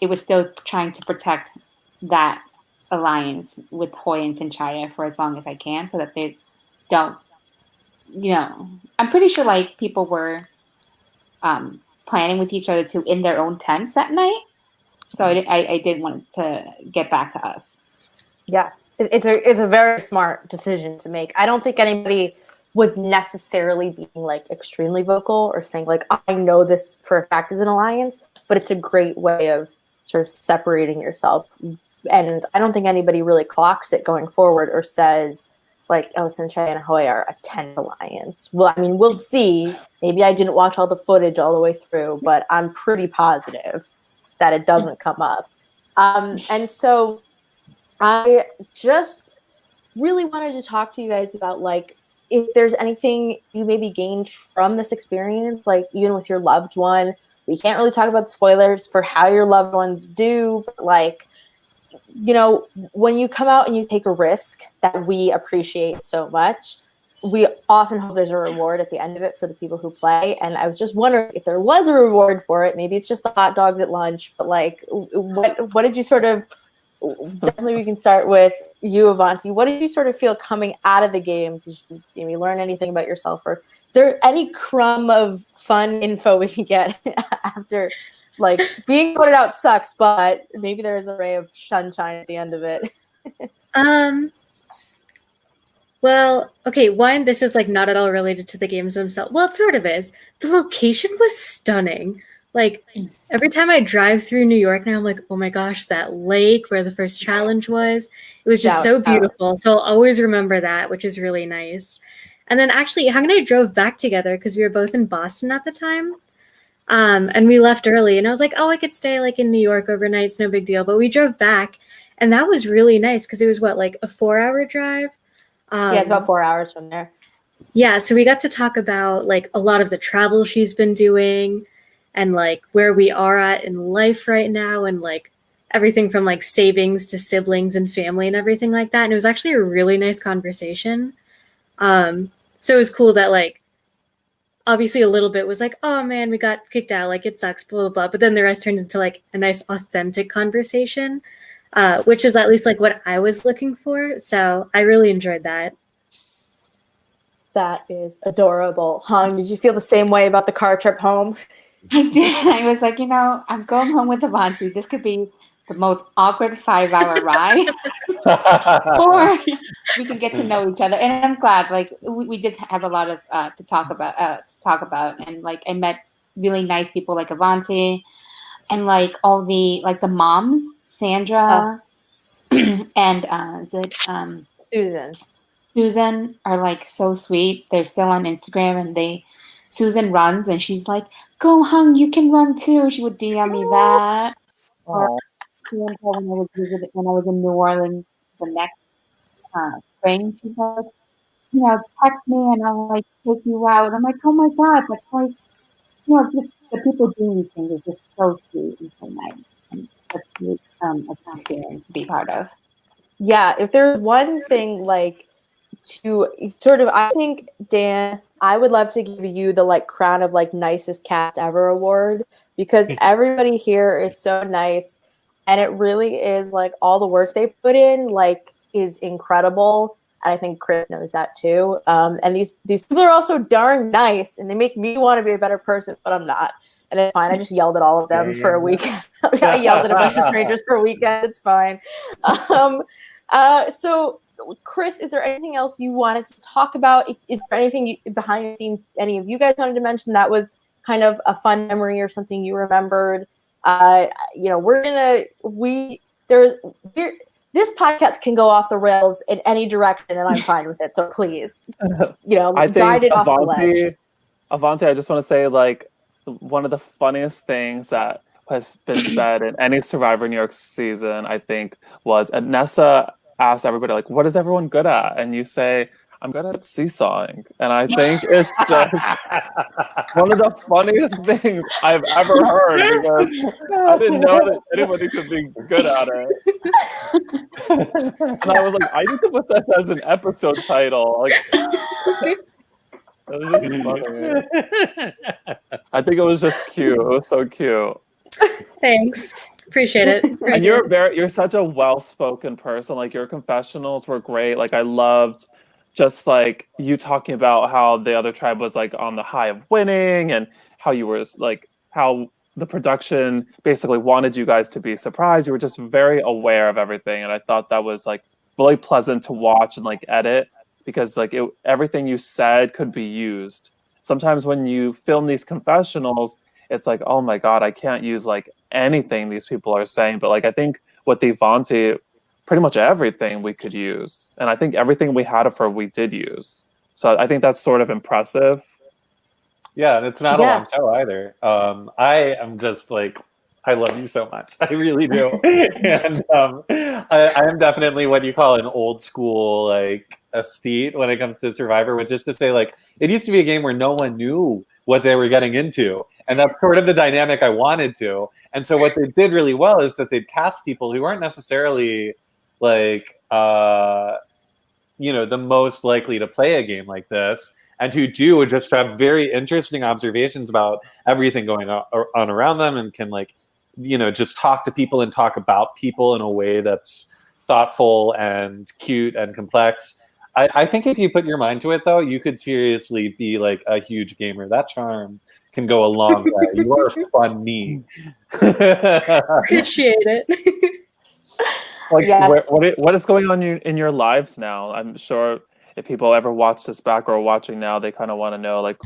it was still trying to protect that alliance with Hoy and Sanchaya for as long as I can, so that they don't. I'm pretty sure like people were planning with each other too in their own tents that night. So I didn't want it to get back to us. Yeah, it's a very smart decision to make. I don't think anybody was necessarily being like extremely vocal or saying like, I know this for a fact is an alliance, but it's a great way of sort of separating yourself. And I don't think anybody really clocks it going forward or says like, oh, Sanchaya and Hoy are a 10 alliance. Well, I mean, we'll see. Maybe I didn't watch all the footage all the way through, but I'm pretty positive that it doesn't come up. And so I just really wanted to talk to you guys about like, if there's anything you maybe gained from this experience, like even with your loved one. We can't really talk about spoilers for how your loved ones do, but like, when you come out and you take a risk that we appreciate so much, we often hope there's a reward at the end of it for the people who play. And I was just wondering if there was a reward for it. Maybe it's just the hot dogs at lunch, but like, what did you sort of, definitely we can start with you, Avanti. What did you sort of feel coming out of the game? Did you maybe learn anything about yourself? Or is there any crumb of fun info we can get after, like, being voted out sucks, but maybe there's a ray of sunshine at the end of it? Well, okay, one, this is like not at all related to the games themselves. Well, it sort of is. The location was stunning. Like every time I drive through New York now, I'm like, oh my gosh, that lake where the first challenge was. It was just so beautiful. So I'll always remember that, which is really nice. And then actually, Huong and I drove back together because we were both in Boston at the time. And we left early, and I was like, oh, I could stay like in New York overnight. It's no big deal. But we drove back, and that was really nice because it was like a 4-hour drive. Yeah, it's about 4 hours from there. Yeah, so we got to talk about like a lot of the travel she's been doing and like where we are at in life right now and like everything from like savings to siblings and family and everything like that. And it was actually a really nice conversation. So it was cool that like obviously a little bit was like, oh man, we got kicked out, like it sucks, blah, blah, blah. But then the rest turns into like a nice authentic conversation. Which is at least like what I was looking for. So I really enjoyed that. That is adorable. Huong, did you feel the same way about the car trip home? I did. I was like, I'm going home with Avanti. This could be the most awkward 5-hour ride. Or we can get to know each other. And I'm glad, like, we did have a lot of to talk about. And like, I met really nice people like Avanti. And like all the moms, Sandra, and is it Susan are like so sweet. They're still on Instagram, and Susan runs, and she's like, "Go Huong, you can run too." She would DM me that. Or when I was in New Orleans the next spring, she's like, text me and I'll like take you out. I'm like, oh my god, that's like, just the people doing these things is just so sweet and so nice. And that's an experience to be part of. Yeah, if there's one thing like to sort of, I think, Dan, I would love to give you the like crown of like nicest cast ever award, because everybody here is so nice, and it really is like all the work they put in like is incredible. And I think Chris knows that too. And these people are also darn nice, and they make me want to be a better person, but I'm not. And it's fine. I just yelled at all of them for a weekend. I yelled at a bunch of strangers for a weekend. It's fine. So, Chris, is there anything else you wanted to talk about? Is there anything behind the scenes any of you guys wanted to mention that was kind of a fun memory or something you remembered? This podcast can go off the rails in any direction, and I'm fine with it. So please, guide it off the ledge. Avanti, I just want to say, like, one of the funniest things that has been said in any Survivor New York season, I think, was Nessa ask everybody, like, what is everyone good at? And you say, I'm good at seesawing. And I think it's just one of the funniest things I've ever heard, because I didn't know that anybody could be good at it. And I was like, I need to put that as an episode title. Like, it was just funny. I think it was just cute. It was so cute. Thanks. Appreciate it. And you're such a well-spoken person. Like, your confessionals were great. Like, I loved just like you talking about how the other tribe was like on the high of winning, and how you were like, how the production basically wanted you guys to be surprised. You were just very aware of everything. And I thought that was like really pleasant to watch and like edit, because like everything you said could be used. Sometimes when you film these confessionals, it's like, oh my God, I can't use like anything these people are saying. But like, I think with the Avanti, pretty much everything we could use. And I think everything we had of her, we did use. So I think that's sort of impressive. Yeah, and it's not a long show either. I am just like, I love you so much. I really do. And I am definitely what you call an old school, like, aesthete when it comes to Survivor, which is to say, like, it used to be a game where no one knew what they were getting into. And that's sort of the dynamic I wanted to. And so what they did really well is that they'd cast people who aren't necessarily like, the most likely to play a game like this, and who do just have very interesting observations about everything going on around them, and can like, just talk to people and talk about people in a way that's thoughtful and cute and complex. I think if you put your mind to it, though, you could seriously be like a huge gamer. That charm can go a long way. You are funny. Appreciate it. Like, yes. what is going on in your lives now? I'm sure if people ever watch this back or are watching now, they kind of want to know, like,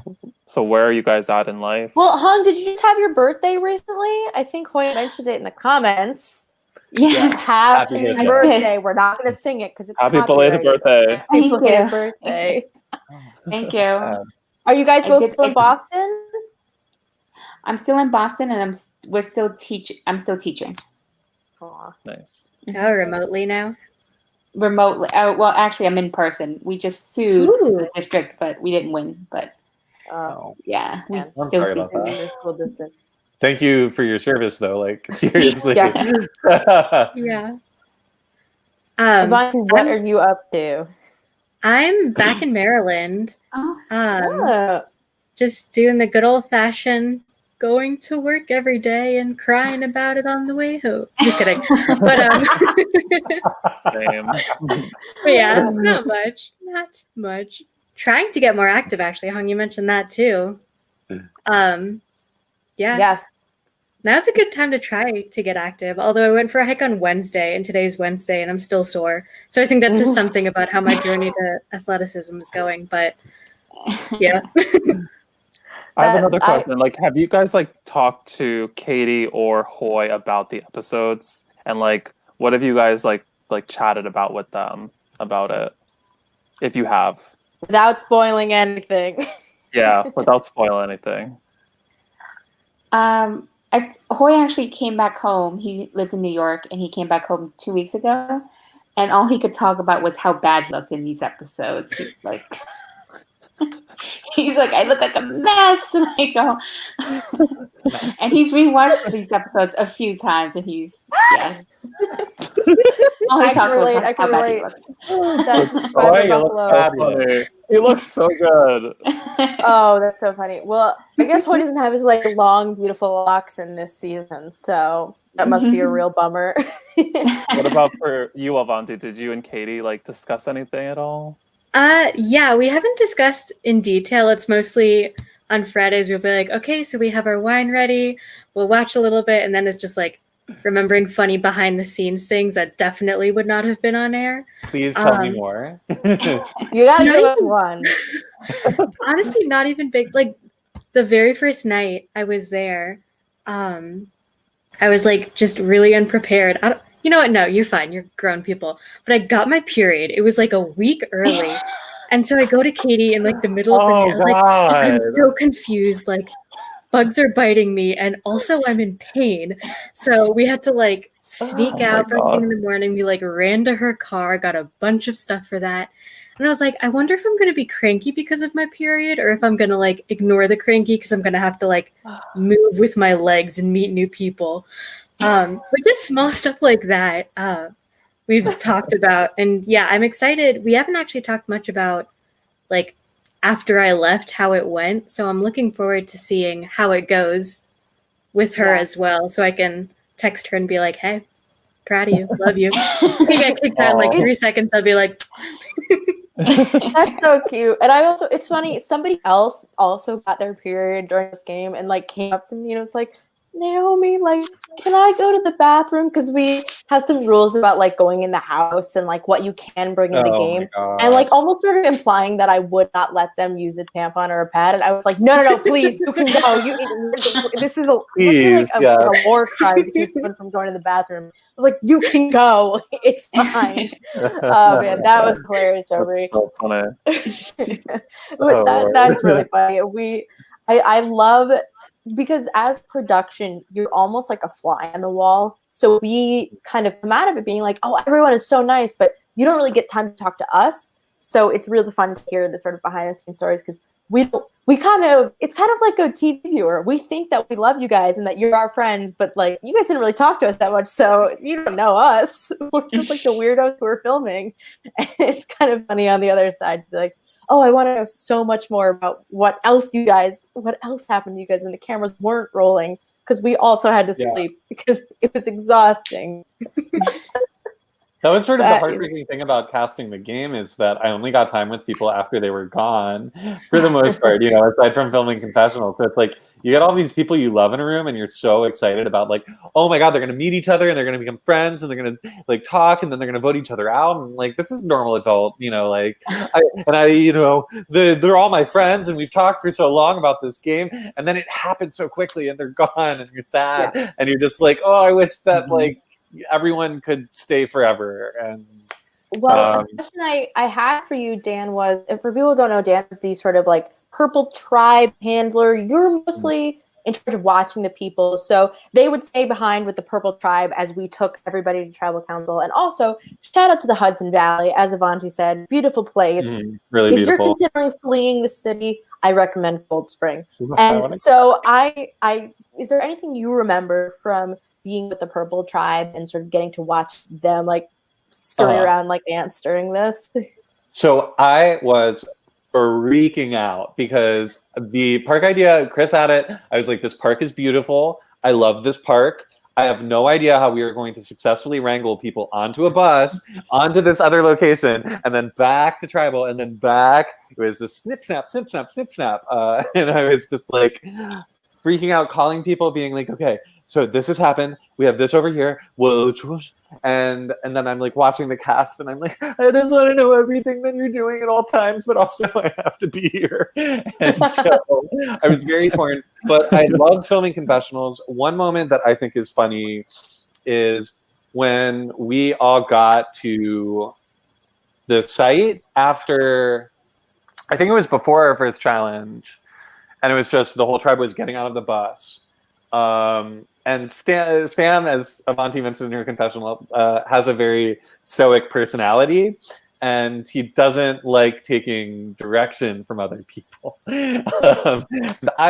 so where are you guys at in life? Well, Huong, did you just have your birthday recently? I think Hoy mentioned it in the comments. Yes. Happy birthday. We're not going to sing it because it's happy belated birthday. Happy belated birthday. Thank you. Are you guys both still in Boston? I'm still in Boston, and I'm still teaching. Aww. Nice. Oh, remotely now? Remotely. Oh, well, actually, I'm in person. We just sued the district, but we didn't win. But yeah, we still sorry about that. Thank you for your service, though. Like, seriously. Yeah. Avanti, what are you up to? I'm back in Maryland. Just doing the good old fashioned going to work every day and crying about it on the way home. Just kidding. But Same. but yeah, not much. Trying to get more active, actually. Huong, you mentioned that too. Yeah. Yes. Now's a good time to try to get active. Although I went for a hike on Wednesday, and today's Wednesday, and I'm still sore. So I think that says something about how my journey to athleticism is going. But yeah. I have another question. Like, have you guys like talked to Katie or Hoy about the episodes, and like, what have you guys like chatted about with them about it? If you have, without spoiling anything. Yeah, without spoiling anything. Hoy actually came back home. He lives in New York, and he came back home 2 weeks ago, and all he could talk about was how bad he looked in these episodes. He's like. He's like, I look like a mess. And I go, and he's rewatched these episodes a few times, and he's all he talks about how bad he looks. He looks so good. Oh, that's so funny. Well, I guess Hoy doesn't have his like long, beautiful locks in this season, so that must be a real bummer. What about for you, Avanti? Did you and Katie like discuss anything at all? Yeah, we haven't discussed in detail. It's mostly on Fridays we'll be like, okay, so we have our wine ready. We'll watch a little bit, and then it's just like remembering funny behind the scenes things that definitely would not have been on air. Please tell me more. You gotta give us one. Honestly, not even big. Like the very first night I was there, I was like just really unprepared. You know what? No, you're fine. You're grown people. But I got my period. It was like a week early. And so I go to Katie in like the middle of the day. I was like, I'm so confused. Like bugs are biting me. And also I'm in pain. So we had to like sneak Oh out my first thing God. in the morning. We like ran to her car, got a bunch of stuff for that. And I was like, I wonder if I'm going to be cranky because of my period, or if I'm going to like ignore the cranky because I'm going to have to like move with my legs and meet new people. But just small stuff like that we've talked about. And yeah, I'm excited. We haven't actually talked much about like after I left, how it went. So I'm looking forward to seeing how it goes with her as well. So I can text her and be like, hey, proud of you, love you. I get kicked out in like 3 seconds. I'll be like, That's so cute. And I also, it's funny, somebody else also got their period during this game and like came up to me and was like, Naomi, like, can I go to the bathroom? Because we have some rules about like going in the house and like what you can bring in the game. And like almost sort of implying that I would not let them use a tampon or a pad. And I was like, no, please, you can go. This is a war crime to keep someone from going to the bathroom. I was like, you can go. It's fine. Oh man, that was hilarious, Aubrey. That's so funny. That's really funny. I love, because as production, you're almost like a fly on the wall. So we kind of come out of it being like, oh, everyone is so nice, but you don't really get time to talk to us. So it's really fun to hear the sort of behind the scenes stories, because it's kind of like a TV viewer. We think that we love you guys and that you're our friends, but like you guys didn't really talk to us that much, so you don't know us. We're just like the weirdos who are filming. And it's kind of funny on the other side to be like, oh, I want to know so much more about what else happened to you guys when the cameras weren't rolling, because we also had to sleep because it was exhausting. That was sort of the heartbreaking thing about casting the game, is that I only got time with people after they were gone, for the most part, aside from filming confessionals. So it's like, you get all these people you love in a room and you're so excited about like, oh my God, they're going to meet each other and they're going to become friends and they're going to like talk and then they're going to vote each other out. And like, this is normal adult, they're all my friends and we've talked for so long about this game. And then it happened so quickly and they're gone and you're sad and you're just like, oh, I wish that like, everyone could stay forever. And the question I had for you, Dan, was, and for people who don't know, Dan is the sort of like purple tribe handler. You're mostly in charge of watching the people, so they would stay behind with the purple tribe as we took everybody to tribal council. And also shout out to the Hudson Valley, as Avanti said, beautiful place. Really if beautiful. You're considering fleeing the city, I recommend Cold Spring. And so is there anything you remember from being with the purple tribe and sort of getting to watch them like scurry around like ants during this? So I was freaking out because the park idea, Chris had it. I was like, this park is beautiful. I love this park. I have no idea how we are going to successfully wrangle people onto a bus, onto this other location, and then back to tribal, and then back. It was a snip, snap, snip, snap, snip, snap. And I was just like freaking out, calling people, being like, okay, so this has happened. We have this over here. And then I'm like watching the cast and I'm like, I just want to know everything that you're doing at all times, but also I have to be here. And so I was very torn, but I loved filming confessionals. One moment that I think is funny is when we all got to the site after, I think it was before our first challenge, and it was just the whole tribe was getting out of the bus. And Sam, as Avanti mentioned in her confessional, has a very stoic personality, and he doesn't like taking direction from other people. I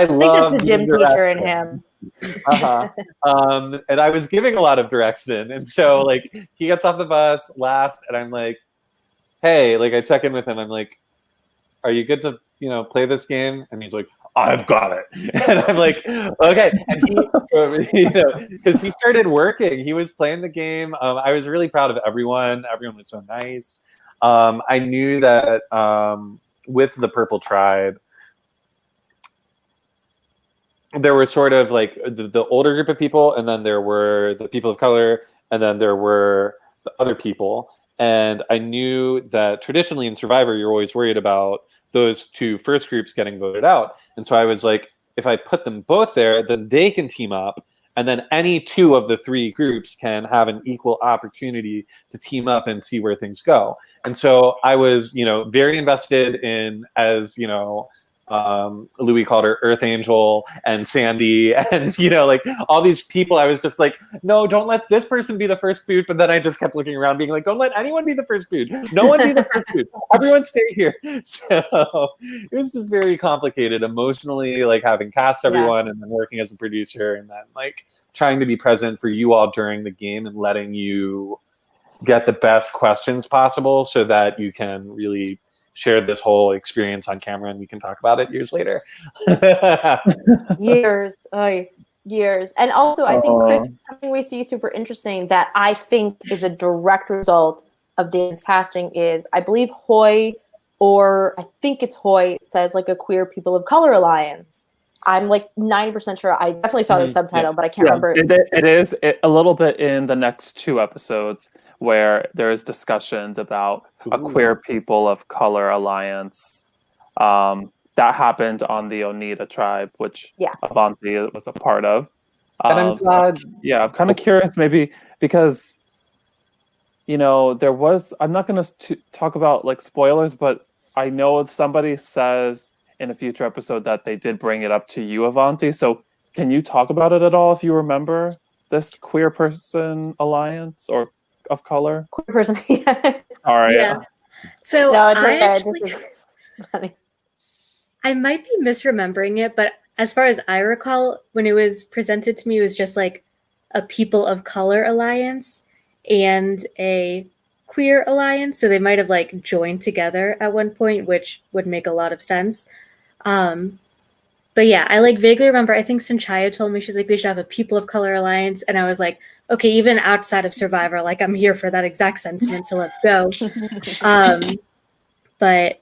think that's the gym teacher in him. And I was giving a lot of direction, and so like he gets off the bus last, and I'm like, hey, like I check in with him. I'm like, are you good to play this game? And he's like, I've got it. And I'm like, okay. And he, because he started working, he was playing the game. I was really proud of everyone. Everyone was so nice. I knew that with the Purple Tribe, there were sort of like the older group of people, and then there were the people of color, and then there were the other people. And I knew that traditionally in Survivor, you're always worried about those two first groups getting voted out. And so I was like, if I put them both there, then they can team up, and then any two of the three groups can have an equal opportunity to team up and see where things go. And so I was, very invested in, as Louis called her Earth Angel and Sandy, and like all these people. I was just like, no, don't let this person be the first boot. But then I just kept looking around, being like, don't let anyone be the first boot. No one be the first boot. Everyone stay here. So it was just very complicated emotionally, like having cast everyone and then working as a producer and then like trying to be present for you all during the game and letting you get the best questions possible so that you can really share this whole experience on camera and we can talk about it years later. years. And also, I think, Chris, something we see super interesting that I think is a direct result of Dan's casting is, I believe Hoy, or I think it's Hoy, says like a queer people of color alliance. I'm like 90% sure. I definitely saw the subtitle, but I can't remember. It is a little bit in the next 2 episodes where there is discussions about a queer people of color alliance. That happened on the Oneida tribe, which Avanti was a part of. And I'm glad. I'm kind of curious, maybe because there was. I'm not going to talk about like spoilers, but I know somebody says in a future episode that they did bring it up to you, Avanti. So can you talk about it at all if you remember this queer person alliance or of color? Queer person, All right. Yeah. So no, it's I okay. actually, This is funny. I might be misremembering it, but as far as I recall, when it was presented to me, it was just like a people of color alliance and a queer alliance. So they might have like joined together at one point, which would make a lot of sense. But yeah, I like vaguely remember, I think Sanchaya told me, she's like, we should have a people of color alliance. And I was like, okay, even outside of Survivor, like I'm here for that exact sentiment. So let's go. But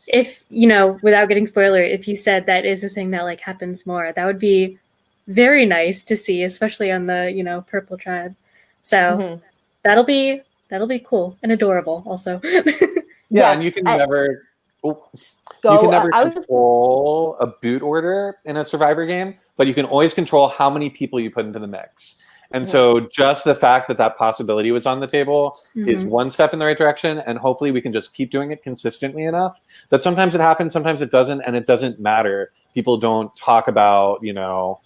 if, without getting spoiler, if you said that is a thing that like happens more, that would be very nice to see, especially on the, purple tribe. So that'll be cool and adorable also. And you can never control a boot order in a Survivor game, but you can always control how many people you put into the mix. And so just the fact that possibility was on the table is one step in the right direction. And hopefully we can just keep doing it consistently enough that sometimes it happens, sometimes it doesn't, and it doesn't matter. People don't talk about, because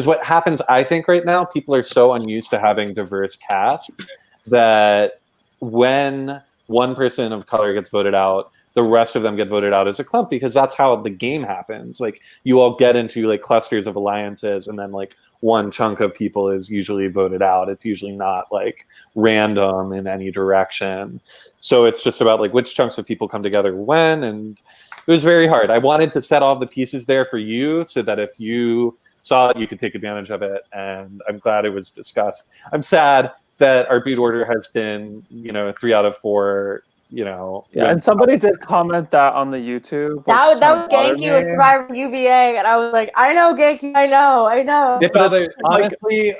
what happens, I think right now, people are so unused to having diverse casts that when one person of color gets voted out, the rest of them get voted out as a clump, because that's how the game happens. Like you all get into like clusters of alliances and then like one chunk of people is usually voted out. It's usually not like random in any direction. So it's just about like which chunks of people come together when, and it was very hard. I wanted to set all the pieces there for you so that if you saw it, you could take advantage of it. And I'm glad it was discussed. I'm sad that our boot order has been, 3 out of 4, and somebody did comment that on the YouTube. That was Genki with Survivor UVA, and I was like, I know Genki, I know. Honestly,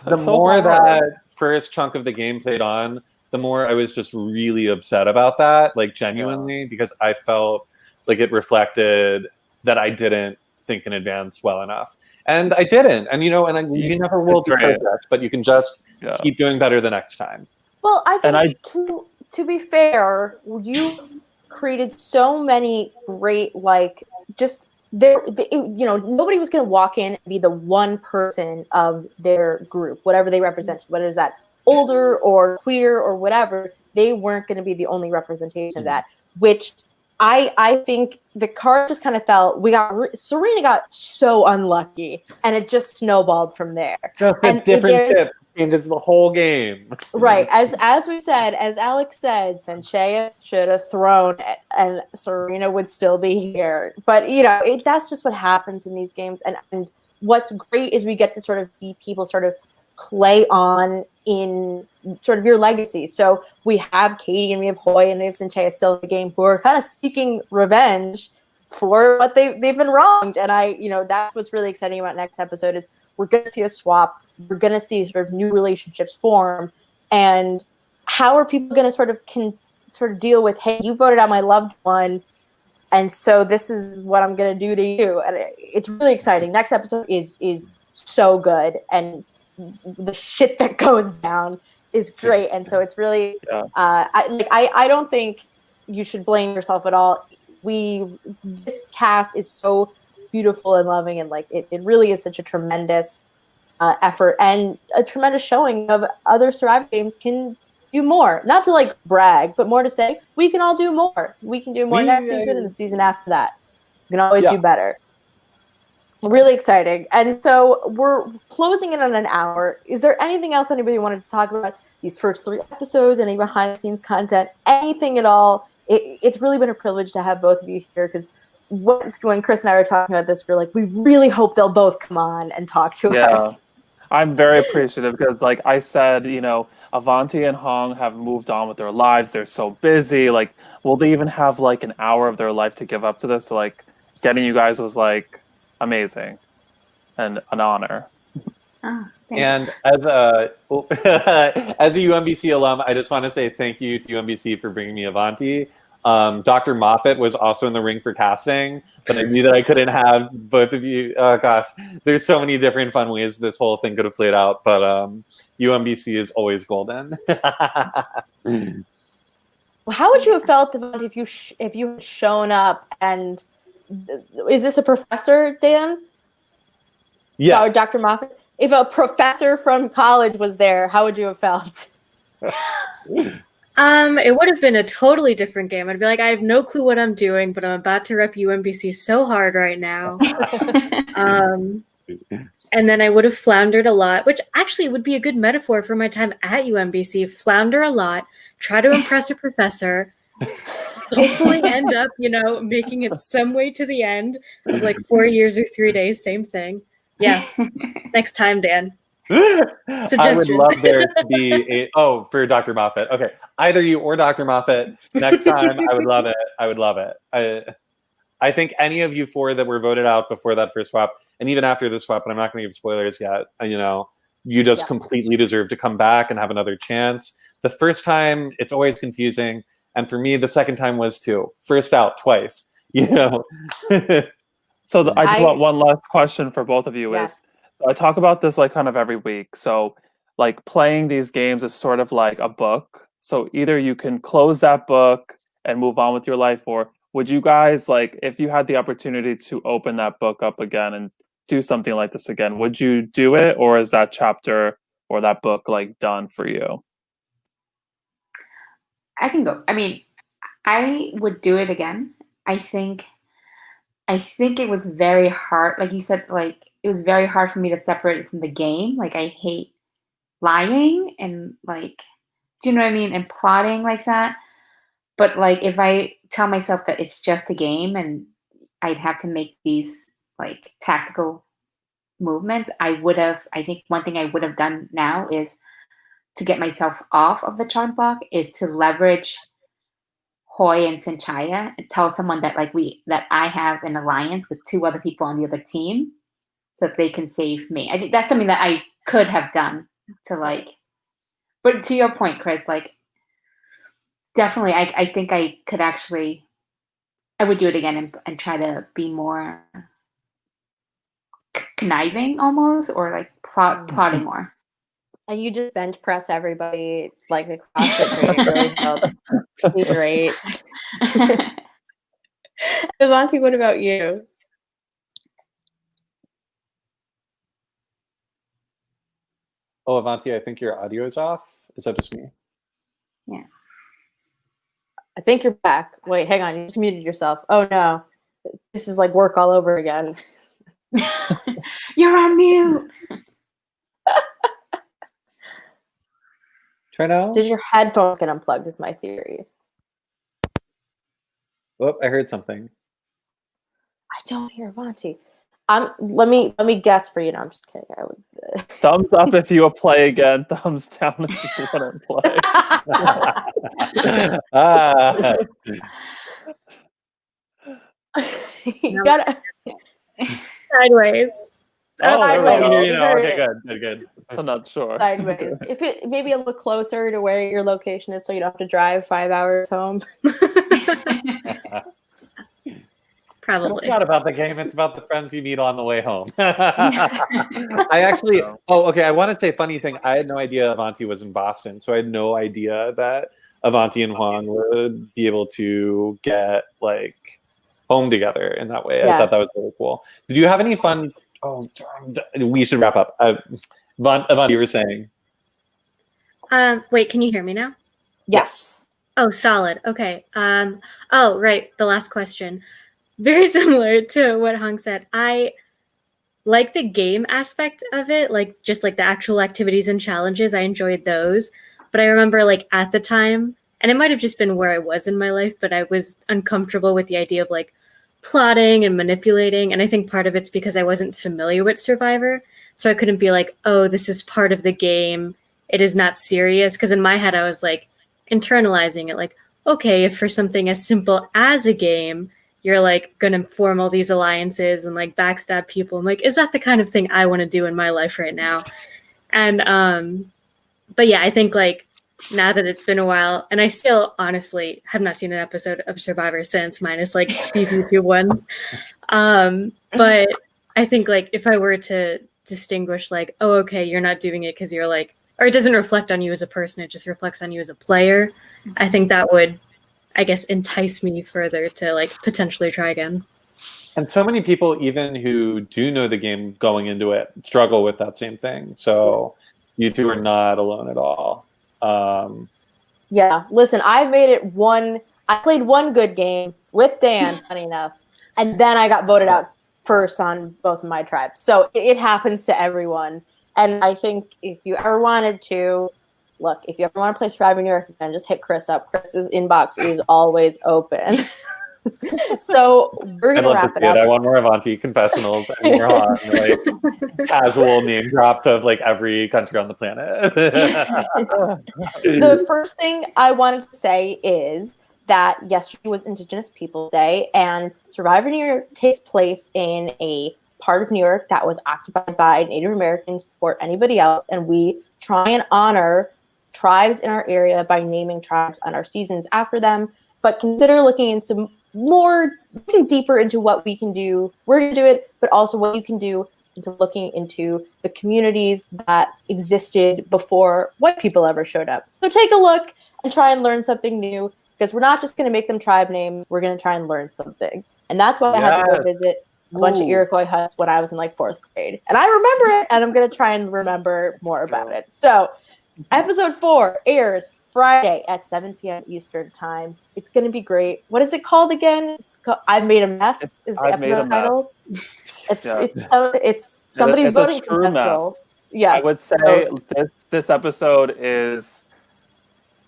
the more that first chunk of the game played on, the more I was just really upset about that, like genuinely, because I felt like it reflected that I didn't think in advance well enough. And I didn't. And, you never will be perfect, but you can just keep doing better the next time. Well, I think to be fair, you created so many great, like, just nobody was going to walk in and be the one person of their group, whatever they represented, whether it's that older or queer or whatever. They weren't going to be the only representation of that, which I think the card just kind of fell. Serena got so unlucky, and it just snowballed from there. Just a different tip changes the whole game. Right. As we said, as Alex said, Sanchaya should have thrown it, and Serena would still be here. But, that's just what happens in these games. And what's great is we get to sort of see people sort of play on in sort of your legacy. So we have Katie and we have Hoy and we have Sanchaya still in the game who are kind of seeking revenge for what they've been wronged. And that's what's really exciting about next episode is we're going to see a swap. We're going to see sort of new relationships form. And how are people going to sort of deal with, hey, you voted out my loved one, and so this is what I'm going to do to you. And it's really exciting. Next episode is so good, and the shit that goes down is great. And so it's really I don't think you should blame yourself at all. this cast is so beautiful and loving, and like it really is such a tremendous effort and a tremendous showing of other Survivor games can do more. Not to like brag, but more to say we can all do more. We can do more next season and the season after that. We can always do better. Really exciting. And so we're closing in on an hour. Is there anything else anybody wanted to talk about? These first 3 episodes, any behind the scenes content, anything at all? It's really been a privilege to have both of you here because when Chris and I were talking about this, we're like, we really hope they'll both come on and talk to us. I'm very appreciative because, like I said, you know, Avanti and Huong have moved on with their lives. They're so busy. Like, will they even have like an hour of their life to give up to this? So, like, getting you guys was like amazing and an honor. And as a as a UMBC alum, I just want to say thank you to UMBC for bringing me Avanti. Dr. Moffat was also in the ring for casting, but I knew that I couldn't have both of you. Oh gosh, there's so many different fun ways this whole thing could have played out, but UMBC is always golden. Well, how would you have felt, Avanti, if you had shown up and is this a professor, Dan? Yeah, or Dr. Moffat? If a professor from college was there, how would you have felt? It would have been a totally different game. I'd be like, I have no clue what I'm doing, but I'm about to rep UMBC so hard right now. And then I would have floundered a lot, which actually would be a good metaphor for my time at UMBC. Flounder a lot, try to impress a professor, hopefully end up, making it some way to the end of like 4 years or 3 days, same thing. Yeah. Next time, Dan. I would love there to be for Dr. Moffat. Okay, either you or Dr. Moffat next time. I would love it. I would love it. I think any of you 4 that were voted out before that first swap, and even after the swap, but I'm not going to give spoilers yet. You just completely deserve to come back and have another chance. The first time, it's always confusing, and for me, the second time was too. First out twice. So I just want one last question for both of you is, so I talk about this like kind of every week. So like playing these games is sort of like a book. So either you can close that book and move on with your life, or would you guys, like, if you had the opportunity to open that book up again and do something like this again, would you do it? Or is that chapter or that book like done for you? I can go. I mean, I would do it again. I think it was very hard. Like you said, like it was very hard for me to separate it from the game. Like I hate lying and like, do you know what I mean? And plotting like that. But like if I tell myself that it's just a game and I'd have to make these like tactical movements, I think one thing I would have done now is to get myself off of the chopping block is to leverage Hoi and Sinchaya and tell someone that that I have an alliance with 2 other people on the other team so that they can save me. I think that's something that I could have done but to your point, Chris, like definitely I think I could actually, I would do it again and try to be more conniving almost, or like plotting more. And you just bench press everybody like the CrossFit training really helped. Be great. Avanti, what about you? Oh, Avanti, I think your audio is off. Is that just me? Yeah. I think you're back. Wait, hang on. You just muted yourself. Oh no. This is like work all over again. You're on mute. Try now. Did your headphones get unplugged is my theory. Oh, I heard something. I don't hear Avanti. Let me guess for you. No, I'm just kidding. I would. Thumbs up if you will play again. Thumbs down if you wouldn't play. You gotta Sideways. Sideways. Okay, good. I'm not sure. Sideways. If it maybe a little closer to where your location is, so you don't have to drive 5 hours home. Probably. It's not about the game. It's about the friends you meet on the way home. I actually, I want to say a funny thing. I had no idea Avanti was in Boston, so I had no idea that Avanti and Huong would be able to get like home together in that way. Yeah. I thought that was really cool. Did you have any fun? Oh, we should wrap up. Avanti, you were saying. Wait, can you hear me now? Yes. Oh, solid. Okay. Oh, right. The last question. Very similar to what Hong said. I like the game aspect of it, like just like the actual activities and challenges. I enjoyed those. But I remember like at the time, and it might have just been where I was in my life, but I was uncomfortable with the idea of like plotting and manipulating. And I think part of it's because I wasn't familiar with Survivor. So I couldn't be like, oh, this is part of the game. It is not serious. Because in my head, I was like internalizing it like, okay, if for something as simple as a game, you're like going to form all these alliances and like backstab people. I'm like, is that the kind of thing I want to do in my life right now? And, but yeah, I think like now that it's been a while, and I still honestly have not seen an episode of Survivor since, minus like these YouTube ones. But I think like if I were to distinguish like, oh, okay, you're not doing it because you're like, or it doesn't reflect on you as a person, it just reflects on you as a player. I think that would, I guess, entice me further to like potentially try again. And so many people, even who do know the game going into it, struggle with that same thing. So you two are not alone at all. Yeah, listen, I played one good game with Dan, funny enough, and then I got voted out first on both of my tribes. So it happens to everyone. And I think if you ever wanted to, look, if you ever want to play Survivor New York, then just hit Chris up. Chris's inbox is always open. So we're going to wrap it up. I want more Avanti confessionals and more on like casual name drops of like every country on the planet. The first thing I wanted to say is that yesterday was Indigenous Peoples Day, and Survivor New York takes place in a part of New York that was occupied by Native Americans before anybody else, and we try and honor tribes in our area by naming tribes on our seasons after them. But consider looking deeper into what we can do. We're going to do it, but also what you can do into looking into the communities that existed before white people ever showed up. So take a look and try and learn something new, because we're not just going to make them tribe names. We're going to try and learn something. And that's why I had to go visit a bunch of Iroquois huts when I was in like 4th grade. And I remember it, and I'm going to try and remember more about it. So episode 4 airs Friday at 7 p.m. Eastern time. It's going to be great. What is it called again? It's called I've Made a Mess. Is the episode title? It's somebody's voting confessional. Yes. I would say this episode is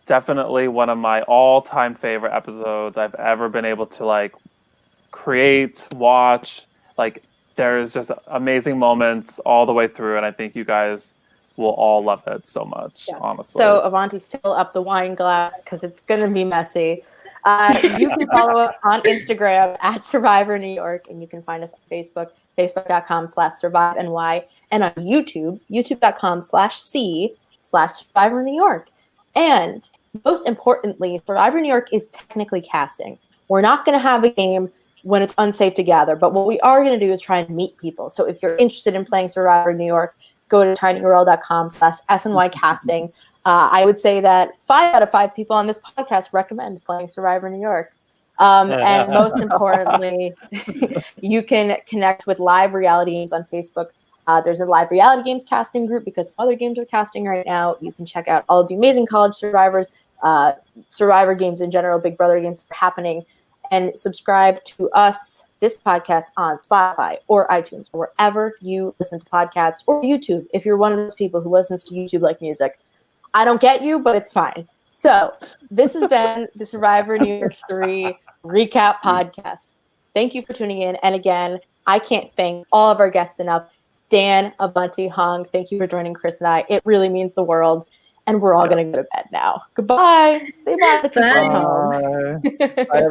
definitely one of my all-time favorite episodes I've ever been able to like create, watch. Like there's just amazing moments all the way through, and I think you guys will all love it so much, honestly. So Avanti, fill up the wine glass because it's going to be messy. You can follow us on Instagram at Survivor New York, and you can find us on Facebook, facebook.com/SurviveNY, and on YouTube, youtube.com/C/Survivor New York. And most importantly, Survivor New York is technically casting. We're not going to have a game when it's unsafe to gather, but what we are going to do is try and meet people. So if you're interested in playing Survivor New York, go to tinyurl.com/SNY casting. I would say that 5 out of 5 people on this podcast recommend playing Survivor New York. And most importantly, you can connect with live reality games on Facebook. There's a live reality games casting group because other games are casting right now. You can check out all of the amazing college survivors, Survivor games in general, Big Brother games that are happening, and subscribe to us, this podcast, on Spotify or iTunes or wherever you listen to podcasts, or YouTube if you're one of those people who listens to YouTube like music. I don't get you, but it's fine. So this has been the Survivor New York 3 recap podcast. Thank you for tuning in. And again, I can't thank all of our guests enough. Dan, Avanti, Huong, thank you for joining Chris and I. It really means the world. And we're all going to go to bed now. Goodbye. Say bye to the people at home. Bye.